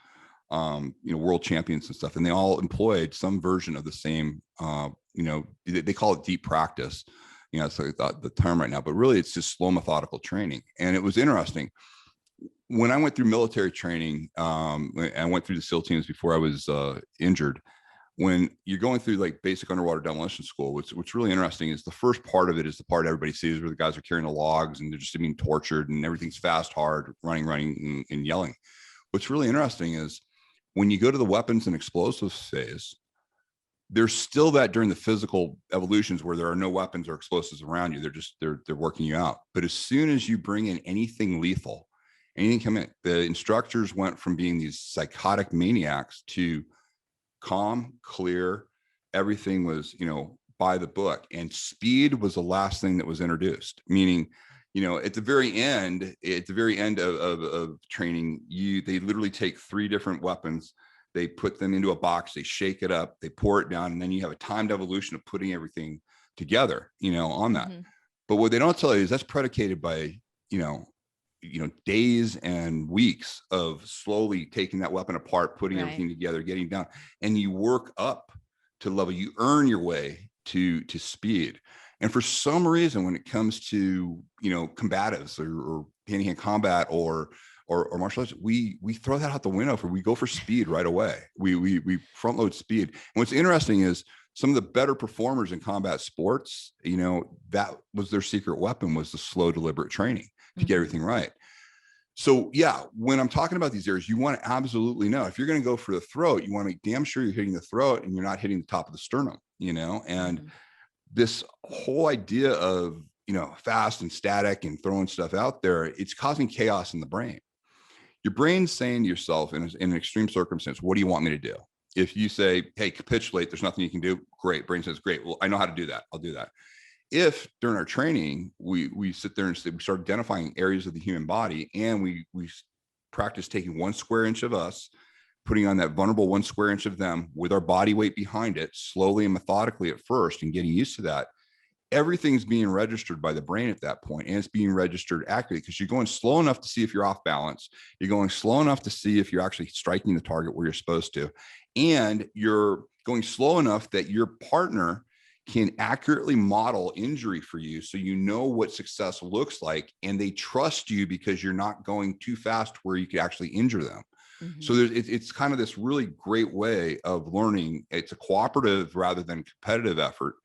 world champions and stuff. And they all employed some version of the same, they call it deep practice. It's like the term right now, but really it's just slow methodical training. And it was interesting. When I went through military training, I went through the SEAL teams before I was injured. When you're going through like basic underwater demolition school, what's really interesting is the first part of it is the part everybody sees where the guys are carrying the logs and they're just being tortured and everything's fast, hard, running and yelling. What's really interesting is when you go to the weapons and explosives phase, there's still that during the physical evolutions where there are no weapons or explosives around you. They're working you out. But as soon as you bring in anything lethal, anything come in, the instructors went from being these psychotic maniacs to calm, clear. Everything was, by the book, and speed was the last thing that was introduced. Meaning, at the very end of training, they literally take 3 different weapons. They put them into a box, they shake it up, they pour it down, and then you have a timed evolution of putting everything together, on that. But what they don't tell you is that's predicated by, days and weeks of slowly taking that weapon apart, putting everything together, getting down, and you work up to level. You earn your way to speed. And for some reason, when it comes to, combatives or hand-to-hand combat or martial arts, we throw that out the window we go for speed right away. We front load speed. And what's interesting is some of the better performers in combat sports, that was their secret weapon, was the slow, deliberate training to get everything right. So when I'm talking about these areas, you want to absolutely know if you're going to go for the throat, you want to make damn sure you're hitting the throat and you're not hitting the top of the sternum, and this whole idea of, fast and static and throwing stuff out there, it's causing chaos in the brain. Your brain's saying to yourself in an extreme circumstance, what do you want me to do? If you say, hey, capitulate, there's nothing you can do. Great. Brain says, great. Well, I know how to do that. I'll do that. If during our training, we sit there and we start identifying areas of the human body, and we practice taking 1 square inch of us, putting on that vulnerable 1 square inch of them with our body weight behind it, slowly and methodically at first, and getting used to that, everything's being registered by the brain at that point, and it's being registered accurately because you're going slow enough to see if you're off balance. You're going slow enough to see if you're actually striking the target where you're supposed to. And you're going slow enough that your partner can accurately model injury for you, so you know what success looks like, and they trust you because you're not going too fast where you could actually injure them. So it's kind of this really great way of learning. It's a cooperative rather than competitive effort,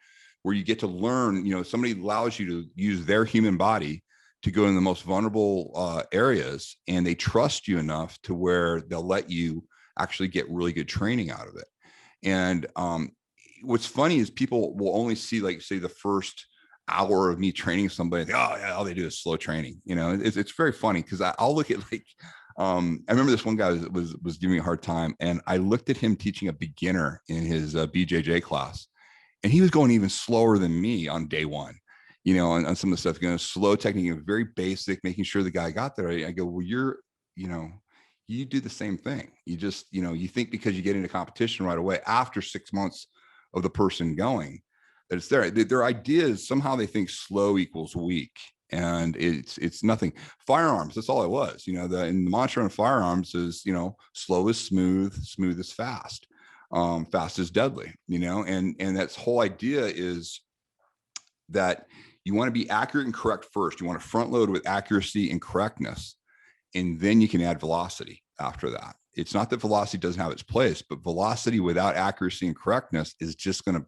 where you get to learn, somebody allows you to use their human body to go in the most vulnerable areas, and they trust you enough to where they'll let you actually get really good training out of it. And what's funny is people will only see, like, say, the first hour of me training somebody. All they do is slow training. It's very funny because I'll look at, like, I remember this one guy was giving me a hard time, and I looked at him teaching a beginner in his BJJ class, and he was going even slower than me on day one. on some of the stuff, slow technique, very basic, making sure the guy got there. I go, well, you do the same thing. You just, you think because you get into competition right away after 6 months of the person going, that it's there. Their ideas, somehow they think slow equals weak. And it's nothing. Firearms, that's all it was. And the mantra on firearms is, slow is smooth, smooth is fast, fast is deadly, and that's whole idea is that you want to be accurate and correct first. You want to front load with accuracy and correctness, and then you can add velocity after that. It's not that velocity doesn't have its place, but velocity without accuracy and correctness is just going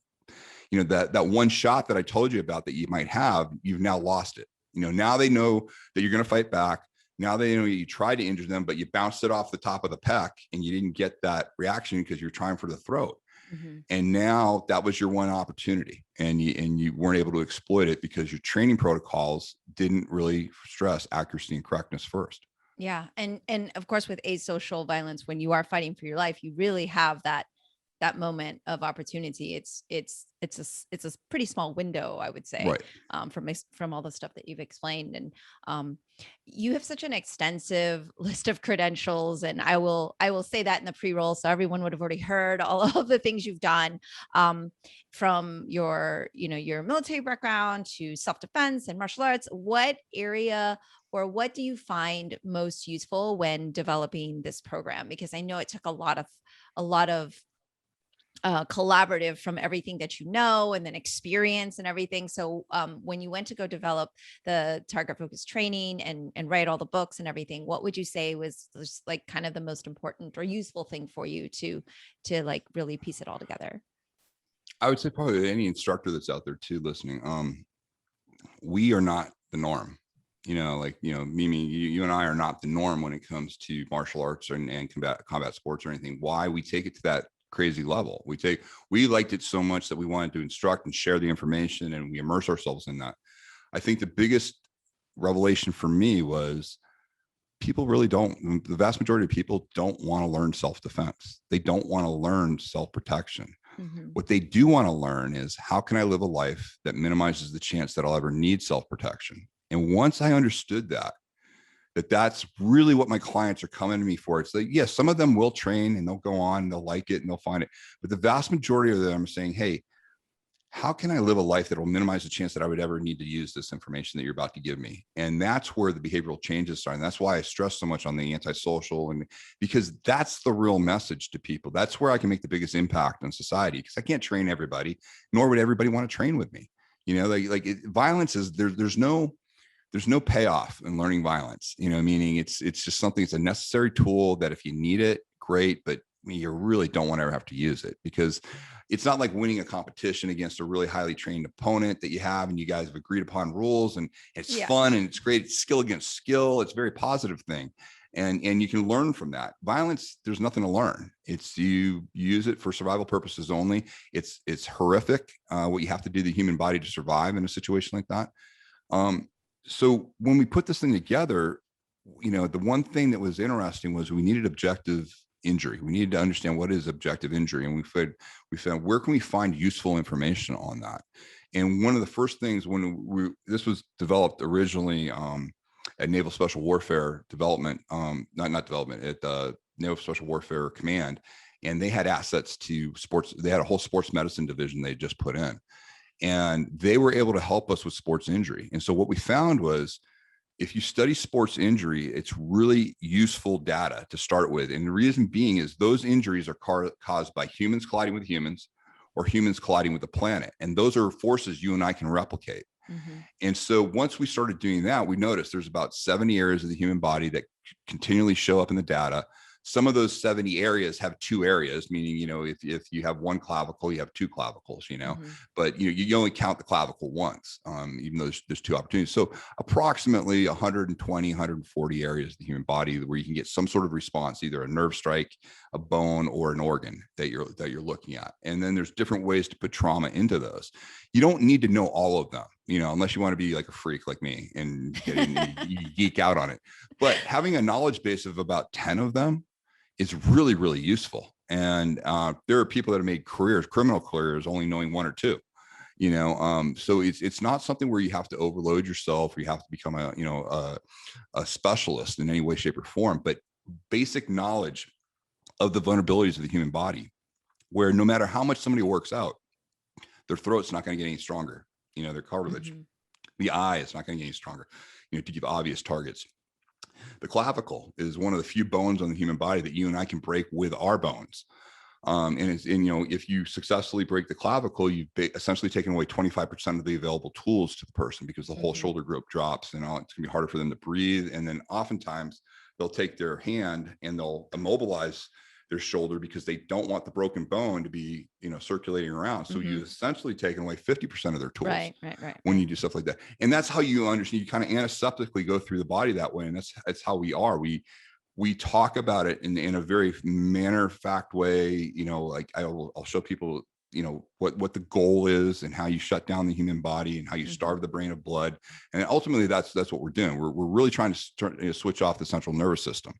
to, that one shot that I told you about that you might have, you've now lost it. Now they know that you're going to fight back. Now they know you tried to injure them, but you bounced it off the top of the pec and you didn't get that reaction because you're trying for the throat. Mm-hmm. And now that was your one opportunity, and you weren't able to exploit it because your training protocols didn't really stress accuracy and correctness first. Yeah. And of course, with asocial violence, when you are fighting for your life, you really have that moment of opportunity. It's a pretty small window, I would say, right. From all the stuff that you've explained. And you have such an extensive list of credentials, and I will say that in the pre-roll, so everyone would have already heard all of the things you've done, from your military background to self-defense and martial arts. What area or what do you find most useful when developing this program? Because I know it took a lot of collaborative from everything that and then experience and everything. So when you went to go develop the target focused training and write all the books and everything, what would you say was like kind of the most important or useful thing for you to like really piece it all together? I would say probably any instructor that's out there too listening. We are not the norm. Mimi, you and I are not the norm when it comes to martial arts and combat sports or anything. Why? We take it to that crazy level. We liked it so much that we wanted to instruct and share the information, and we immerse ourselves in that. I think the biggest revelation for me was the vast majority of people don't want to learn self-defense. They don't want to learn self-protection. Mm-hmm. What they do want to learn is, how can I live a life that minimizes the chance that I'll ever need self-protection? And once I understood that's really what my clients are coming to me for. It's like, yes, some of them will train and they'll go on and they'll like it and they'll find it. But the vast majority of them are saying, hey, how can I live a life that will minimize the chance that I would ever need to use this information that you're about to give me? And that's where the behavioral changes start. And that's why I stress so much on the antisocial, and because that's the real message to people. That's where I can make the biggest impact on society, because I can't train everybody, nor would everybody want to train with me. Violence is there's no payoff in learning violence, meaning it's just something, it's a necessary tool that if you need it, great, but you really don't want to ever have to use it, because it's not like winning a competition against a really highly trained opponent that you have and you guys have agreed upon rules and it's fun and it's great. It's skill against skill. It's a very positive thing. And you can learn from that. Violence, there's nothing to learn. It's you use it for survival purposes only. It's horrific what you have to do to the human body to survive in a situation like that. So when we put this thing together, the one thing that was interesting was we needed objective injury. We needed to understand what is objective injury. And we found where can we find useful information on that? And one of the first things this was developed originally at Naval Special Warfare Development, not development, at the Naval Special Warfare Command. And they had assets to sports. They had a whole sports medicine division they just put in. And they were able to help us with sports injury. And so what we found was, if you study sports injury, it's really useful data to start with. And the reason being is those injuries are caused by humans colliding with humans or humans colliding with the planet. And those are forces you and I can replicate. Mm-hmm. And so once we started doing that, we noticed there's about 70 areas of the human body that continually show up in the data. Some of those 70 areas have two areas, meaning, if you have one clavicle, you have two clavicles, mm-hmm. But you only count the clavicle once, even though there's two opportunities. So approximately 120, 140 areas of the human body where you can get some sort of response, either a nerve strike, a bone, or an organ that you're looking at. And then there's different ways to put trauma into those. You don't need to know all of them, unless you want to be like a freak like me and you geek out on it. But having a knowledge base of about 10 of them is really, really useful. And there are people that have made criminal careers, only knowing one or two, So it's not something where you have to overload yourself or you have to become a specialist in any way, shape, or form, but basic knowledge of the vulnerabilities of the human body, where no matter how much somebody works out, their throat's not going to get any stronger. Their cartilage, the eye is not going to get any stronger, to give obvious targets. The clavicle is one of the few bones on the human body that you and I can break with our bones. If you successfully break the clavicle, you've essentially taken away 25% of the available tools to the person, because the whole shoulder group drops and it's gonna be harder for them to breathe. And then oftentimes they'll take their hand and they'll immobilize their shoulder because they don't want the broken bone to be, circulating around. So you've essentially taken away 50% of their tools when you do stuff like that. And that's how you understand, you kind of antiseptically go through the body that way. And that's how we are. We talk about it in a very matter of fact way, like I'll show people, what the goal is and how you shut down the human body and how you starve the brain of blood. And ultimately that's what we're doing. We're really trying to switch off the central nervous system,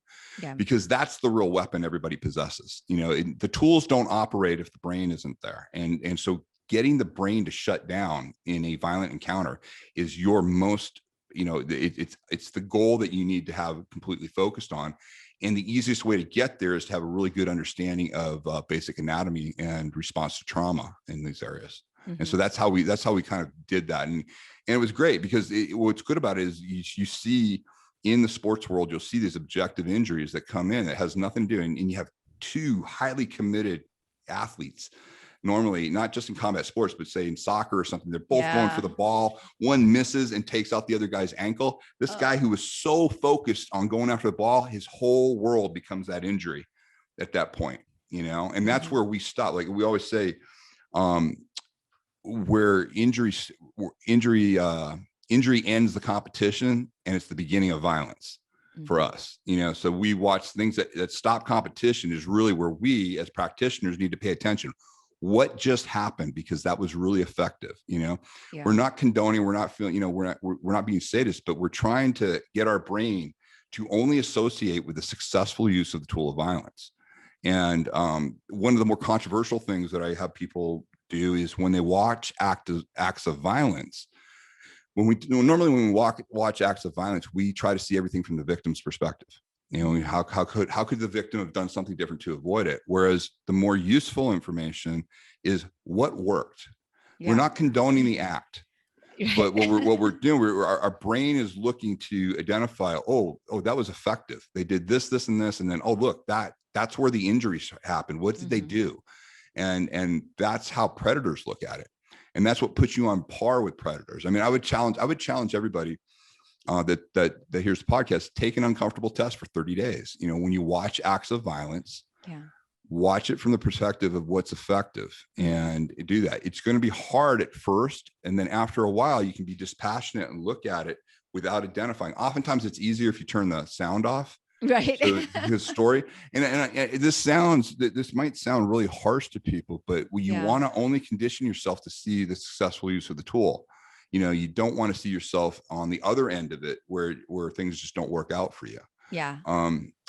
because that's the real weapon everybody possesses. The tools don't operate if the brain isn't there. And so getting the brain to shut down in a violent encounter is your most, it's the goal that you need to have completely focused on. And the easiest way to get there is to have a really good understanding of basic anatomy and response to trauma in these areas. And so that's how we kind of did that. And it was great, because what's good about it is you see in the sports world, you'll see these objective injuries that come in that has nothing to do. And you have two highly committed athletes, normally not just in combat sports, but say in soccer or something, they're both going for the ball. One misses and takes out the other guy's ankle. This guy who was so focused on going after the ball, his whole world becomes that injury at that point, and that's where we stop. Like we always say, where injury ends the competition and it's the beginning of violence for us, so we watch things that stop competition is really where we as practitioners need to pay attention. What just happened? Because that was really effective. We're not condoning, we're not feeling, we're not being sadists, but we're trying to get our brain to only associate with the successful use of the tool of violence. And one of the more controversial things that I have people do is when they watch acts of violence, when we watch acts of violence, we try to see everything from the victim's perspective. How could the victim have done something different to avoid it? Whereas the more useful information is what worked. We're not condoning the act, but what we're doing, our brain is looking to identify, oh, that was effective. They did this, and this, and then, oh, look, that's where the injuries happened. What did they do? And that's how predators look at it. And that's what puts you on par with predators. I mean, I would challenge everybody that here's the podcast, take an uncomfortable test for 30 days. When you watch acts of violence, watch it from the perspective of what's effective and do that. It's going to be hard at first. And then after a while, you can be dispassionate and look at it without identifying. Oftentimes it's easier if you turn the sound off. Right. So his story. And this might sound really harsh to people, but you want to only condition yourself to see the successful use of the tool. You don't want to see yourself on the other end of it where things just don't work out for you. Yeah.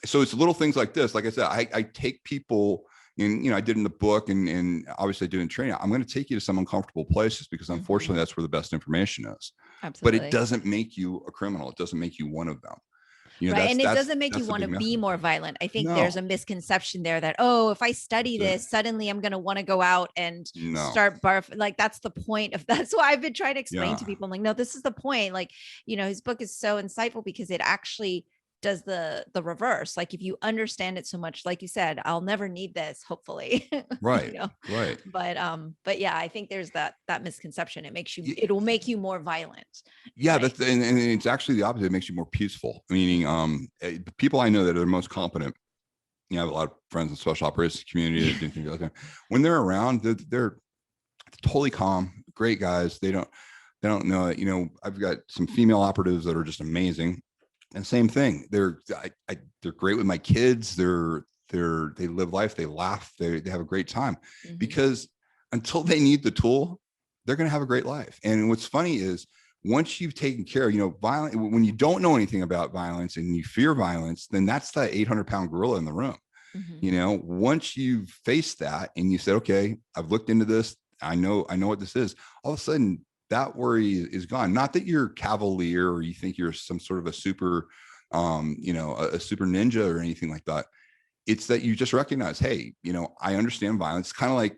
So it's little things like this. Like I said, I take people in, I did in the book and obviously I do in training. I'm going to take you to some uncomfortable places because unfortunately that's where the best information is. Absolutely. But it doesn't make you a criminal. It doesn't make you one of them. Right. And it doesn't make you want to be more violent. I think there's a misconception there that, if I study this, suddenly I'm going to want to go out and start barf. Like that's the point of, that's why I've been trying to explain to people. I'm like, no, this is the point. Like, his book is so insightful because it actually does the reverse. Like if you understand it so much, like you said, I'll never need this, hopefully. Right. Right. But yeah, I think there's that misconception. It will make you more violent. Yeah. Right? And it's actually the opposite. It makes you more peaceful. Meaning, people I know that are the most competent, I have a lot of friends in the special operations community. When they're around, they're totally calm, great guys. They don't know it. I've got some female operatives that are just amazing. And same thing. They're great with my kids. They live life. They laugh. They have a great time because until they need the tool, they're going to have a great life. And what's funny is once you've taken care of, violence, when you don't know anything about violence and you fear violence, then that's the 800-pound gorilla in the room. Once you've faced that and you said, okay, I've looked into this, I know what this is. All of a sudden that worry is gone. Not that you're cavalier or you think you're some sort of a super, a super ninja or anything like that. It's that you just recognize, hey, I understand violence. It's kind of like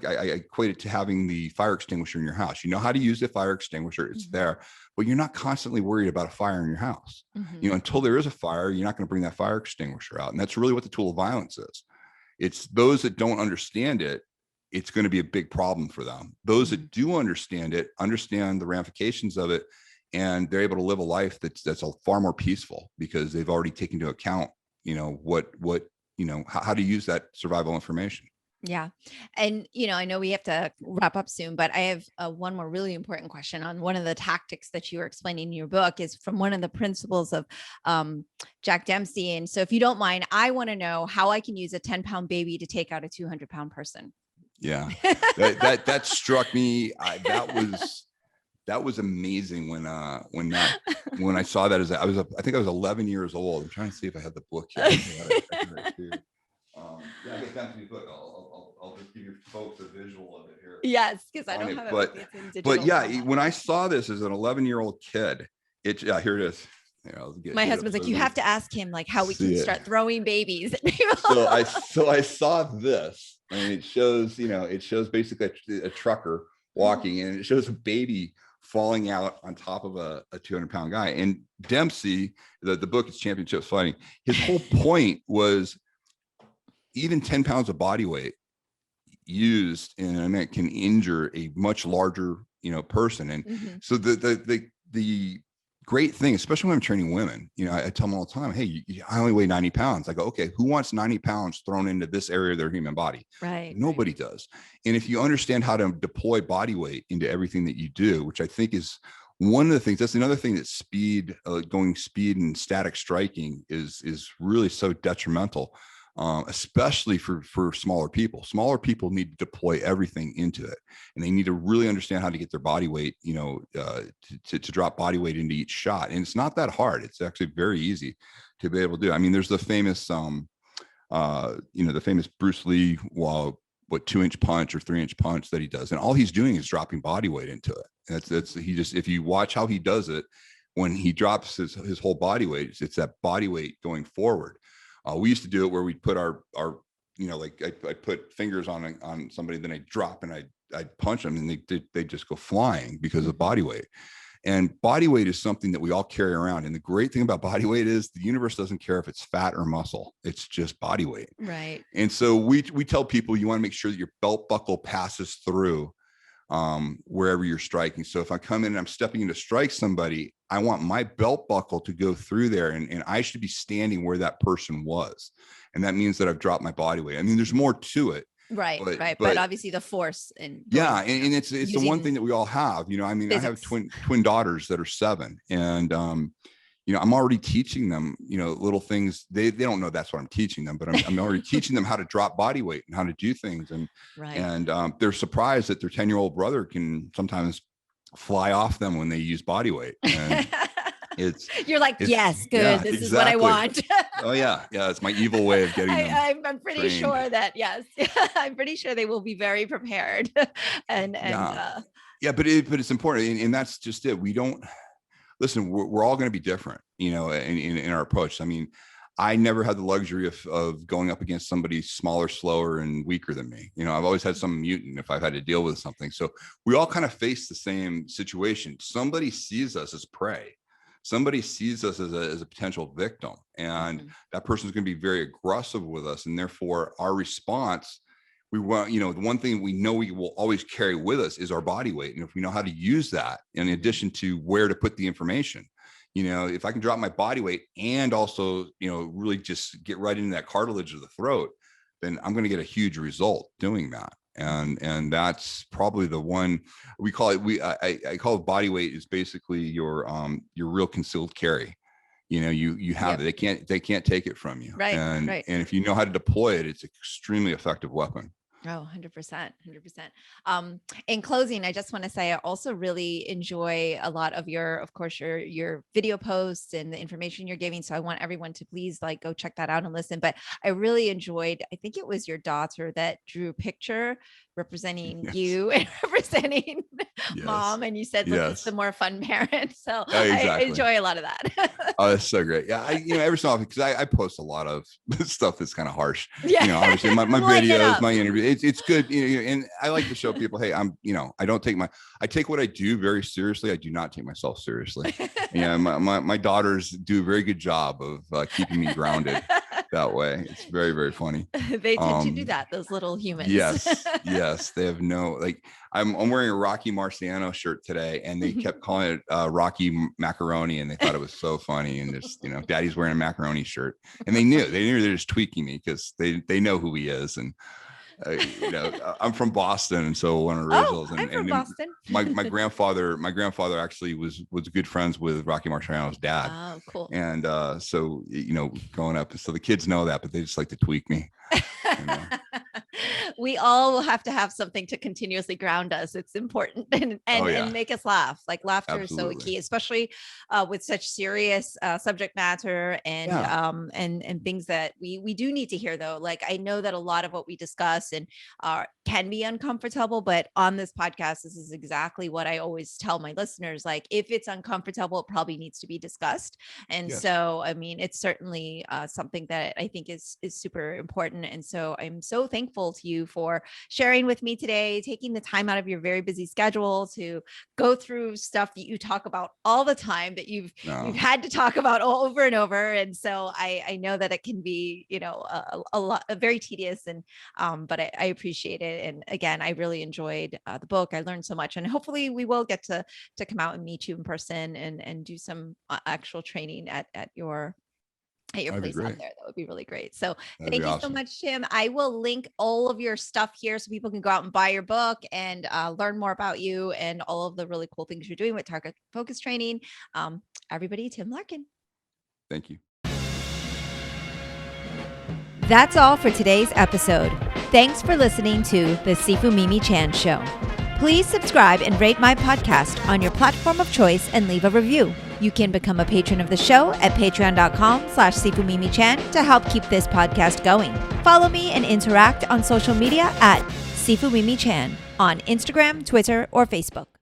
I equate it to having the fire extinguisher in your house. You know how to use the fire extinguisher, it's there, but you're not constantly worried about a fire in your house. Until there is a fire, you're not going to bring that fire extinguisher out. And that's really what the tool of violence is. It's those that don't understand it, it's going to be a big problem for them. Those that do understand it, understand the ramifications of it, and they're able to live a life that's far more peaceful because they've already taken into account, how to use that survival information. Yeah. And, I know we have to wrap up soon, but I have one more really important question on one of the tactics that you were explaining in your book is from one of the principles of Jack Dempsey. And so if you don't mind, I want to know how I can use a 10-pound baby to take out a 200-pound person. Yeah, that struck me. That was amazing when I saw that. I think I was 11 years old. I'm trying to see if I had the book here. I get down to the book. I'll just give you folks a visual of it here. Yes, because I don't have it. But yeah, when I saw this as an 11-year-old kid, here it is. My husband's like, you have to ask him like how we can start throwing babies at people. So I saw this, and it shows basically a trucker walking, and it shows a baby falling out on top of a 200-pound guy. And Dempsey, the book is Championships Fighting. His whole point was even 10 pounds of body weight used in an event can injure a much larger, person. And so the great thing, especially when I'm training women, I tell them all the time, hey, I only weigh 90 pounds. I go, okay, who wants 90 pounds thrown into this area of their human body? Right. Nobody does. And if you understand how to deploy body weight into everything that you do, which I think is one of the things, that's another thing that going speed and static striking is really so detrimental. Especially for smaller people. Smaller people need to deploy everything into it, and they need to really understand how to get their body weight, to drop body weight into each shot. And it's not that hard. It's actually very easy to be able to do. I mean, there's the famous, the famous Bruce Lee, 2-inch punch or 3-inch punch that he does, and all he's doing is dropping body weight into it. If you watch how he does it, when he drops his whole body weight, it's that body weight going forward. We used to do it where we'd put our I put fingers on somebody, then I drop and I punch them, and they just go flying because of body weight. And body weight is something that we all carry around. And the great thing about body weight is the universe doesn't care if it's fat or muscle. It's just body weight. Right. And so we tell people you want to make sure that your belt buckle passes through wherever you're striking. So if I come in and I'm stepping in to strike somebody, I want my belt buckle to go through there, and I should be standing where that person was. And that means that I've dropped my body weight. I mean, there's more to it. Right. But obviously the force and it's the one thing that we all have, I mean, physics. I have twin daughters that are 7, and I'm already teaching them, little things. They don't know that's what I'm teaching them, but I'm already teaching them how to drop body weight and how to do things. And, they're surprised that their 10-year-old brother can sometimes fly off them when they use body weight. And you're like, yes, good. Yeah, this is what I want. Oh yeah. Yeah. It's my evil way of getting them. I'm pretty trained. Sure that, yes, I'm pretty sure they will be very prepared. But it's important. And that's just it. We don't listen, we're all going to be different, in our approach. I mean, I never had the luxury of going up against somebody smaller, slower, and weaker than me. I've always had some mutant if I've had to deal with something. So we all kind of face the same situation. Somebody sees us as prey. Somebody sees us as a potential victim, and that person is going to be very aggressive with us. And therefore our response, we want, the one thing we know we will always carry with us is our body weight. And if we know how to use that, in addition to where to put the information, if I can drop my body weight and also, really just get right into that cartilage of the throat, then I'm going to get a huge result doing that. And that's probably the one we call it. I call it body weight is basically your real concealed carry. You have it. They can't take it from you. Right. And if you know how to deploy it, it's an extremely effective weapon. Oh, 100%. In closing, I just want to say, I also really enjoy a lot of your video posts and the information you're giving. So I want everyone to please go check that out and listen. But I really enjoyed, I think it was your daughter that drew a picture representing you and representing mom. And you said, look, it's the more fun parent. So exactly. I enjoy a lot of that. Oh, that's so great. Yeah. Every so often, because I post a lot of stuff that's kind of harsh, obviously my videos, my interview, it's good. And I like to show people, hey, I take what I do very seriously. I do not take myself seriously. My daughters do a very good job of keeping me grounded that way. It's very, very funny. They tend to do that, those little humans. Yes. They have I'm wearing a Rocky Marciano shirt today, and they kept calling it Rocky Macaroni, and they thought it was so funny. And just, daddy's wearing a macaroni shirt, and they knew they're just tweaking me because they know who he is. And I'm from Boston, and so one of the originals. I'm from Boston. my grandfather actually was good friends with Rocky Marciano's dad. Oh, cool. And so growing up, so the kids know that, but they just like to tweak me. We all will have to have something to continuously ground us. It's important and make us laugh. Like laughter is so key, especially with such serious subject matter and things that we do need to hear, though. Like, I know that a lot of what we discuss and can be uncomfortable, but on this podcast, this is exactly what I always tell my listeners. Like, if it's uncomfortable, it probably needs to be discussed. And so, I mean, it's certainly something that I think is super important. And so I'm so thankful to you for sharing with me today, taking the time out of your very busy schedule to go through stuff that you talk about all the time, that you've had to talk about over and over. And so I know that it can be, a lot, very tedious, and but I appreciate it. And again, I really enjoyed the book. I learned so much, and hopefully we will get to come out and meet you in person and do some actual training at your place out there. That would be really great. So thank you so much, Tim. I will link all of your stuff here so people can go out and buy your book and learn more about you and all of the really cool things you're doing with target focus training. Everybody, Tim Larkin. Thank you. That's all for today's episode. Thanks for listening to the Sifu Mimi Chan Show. Please subscribe and rate my podcast on your platform of choice and leave a review. You can become a patron of the show at patreon.com/Sifu Mimi Chan to help keep this podcast going. Follow me and interact on social media at Sifu Mimi Chan on Instagram, Twitter, or Facebook.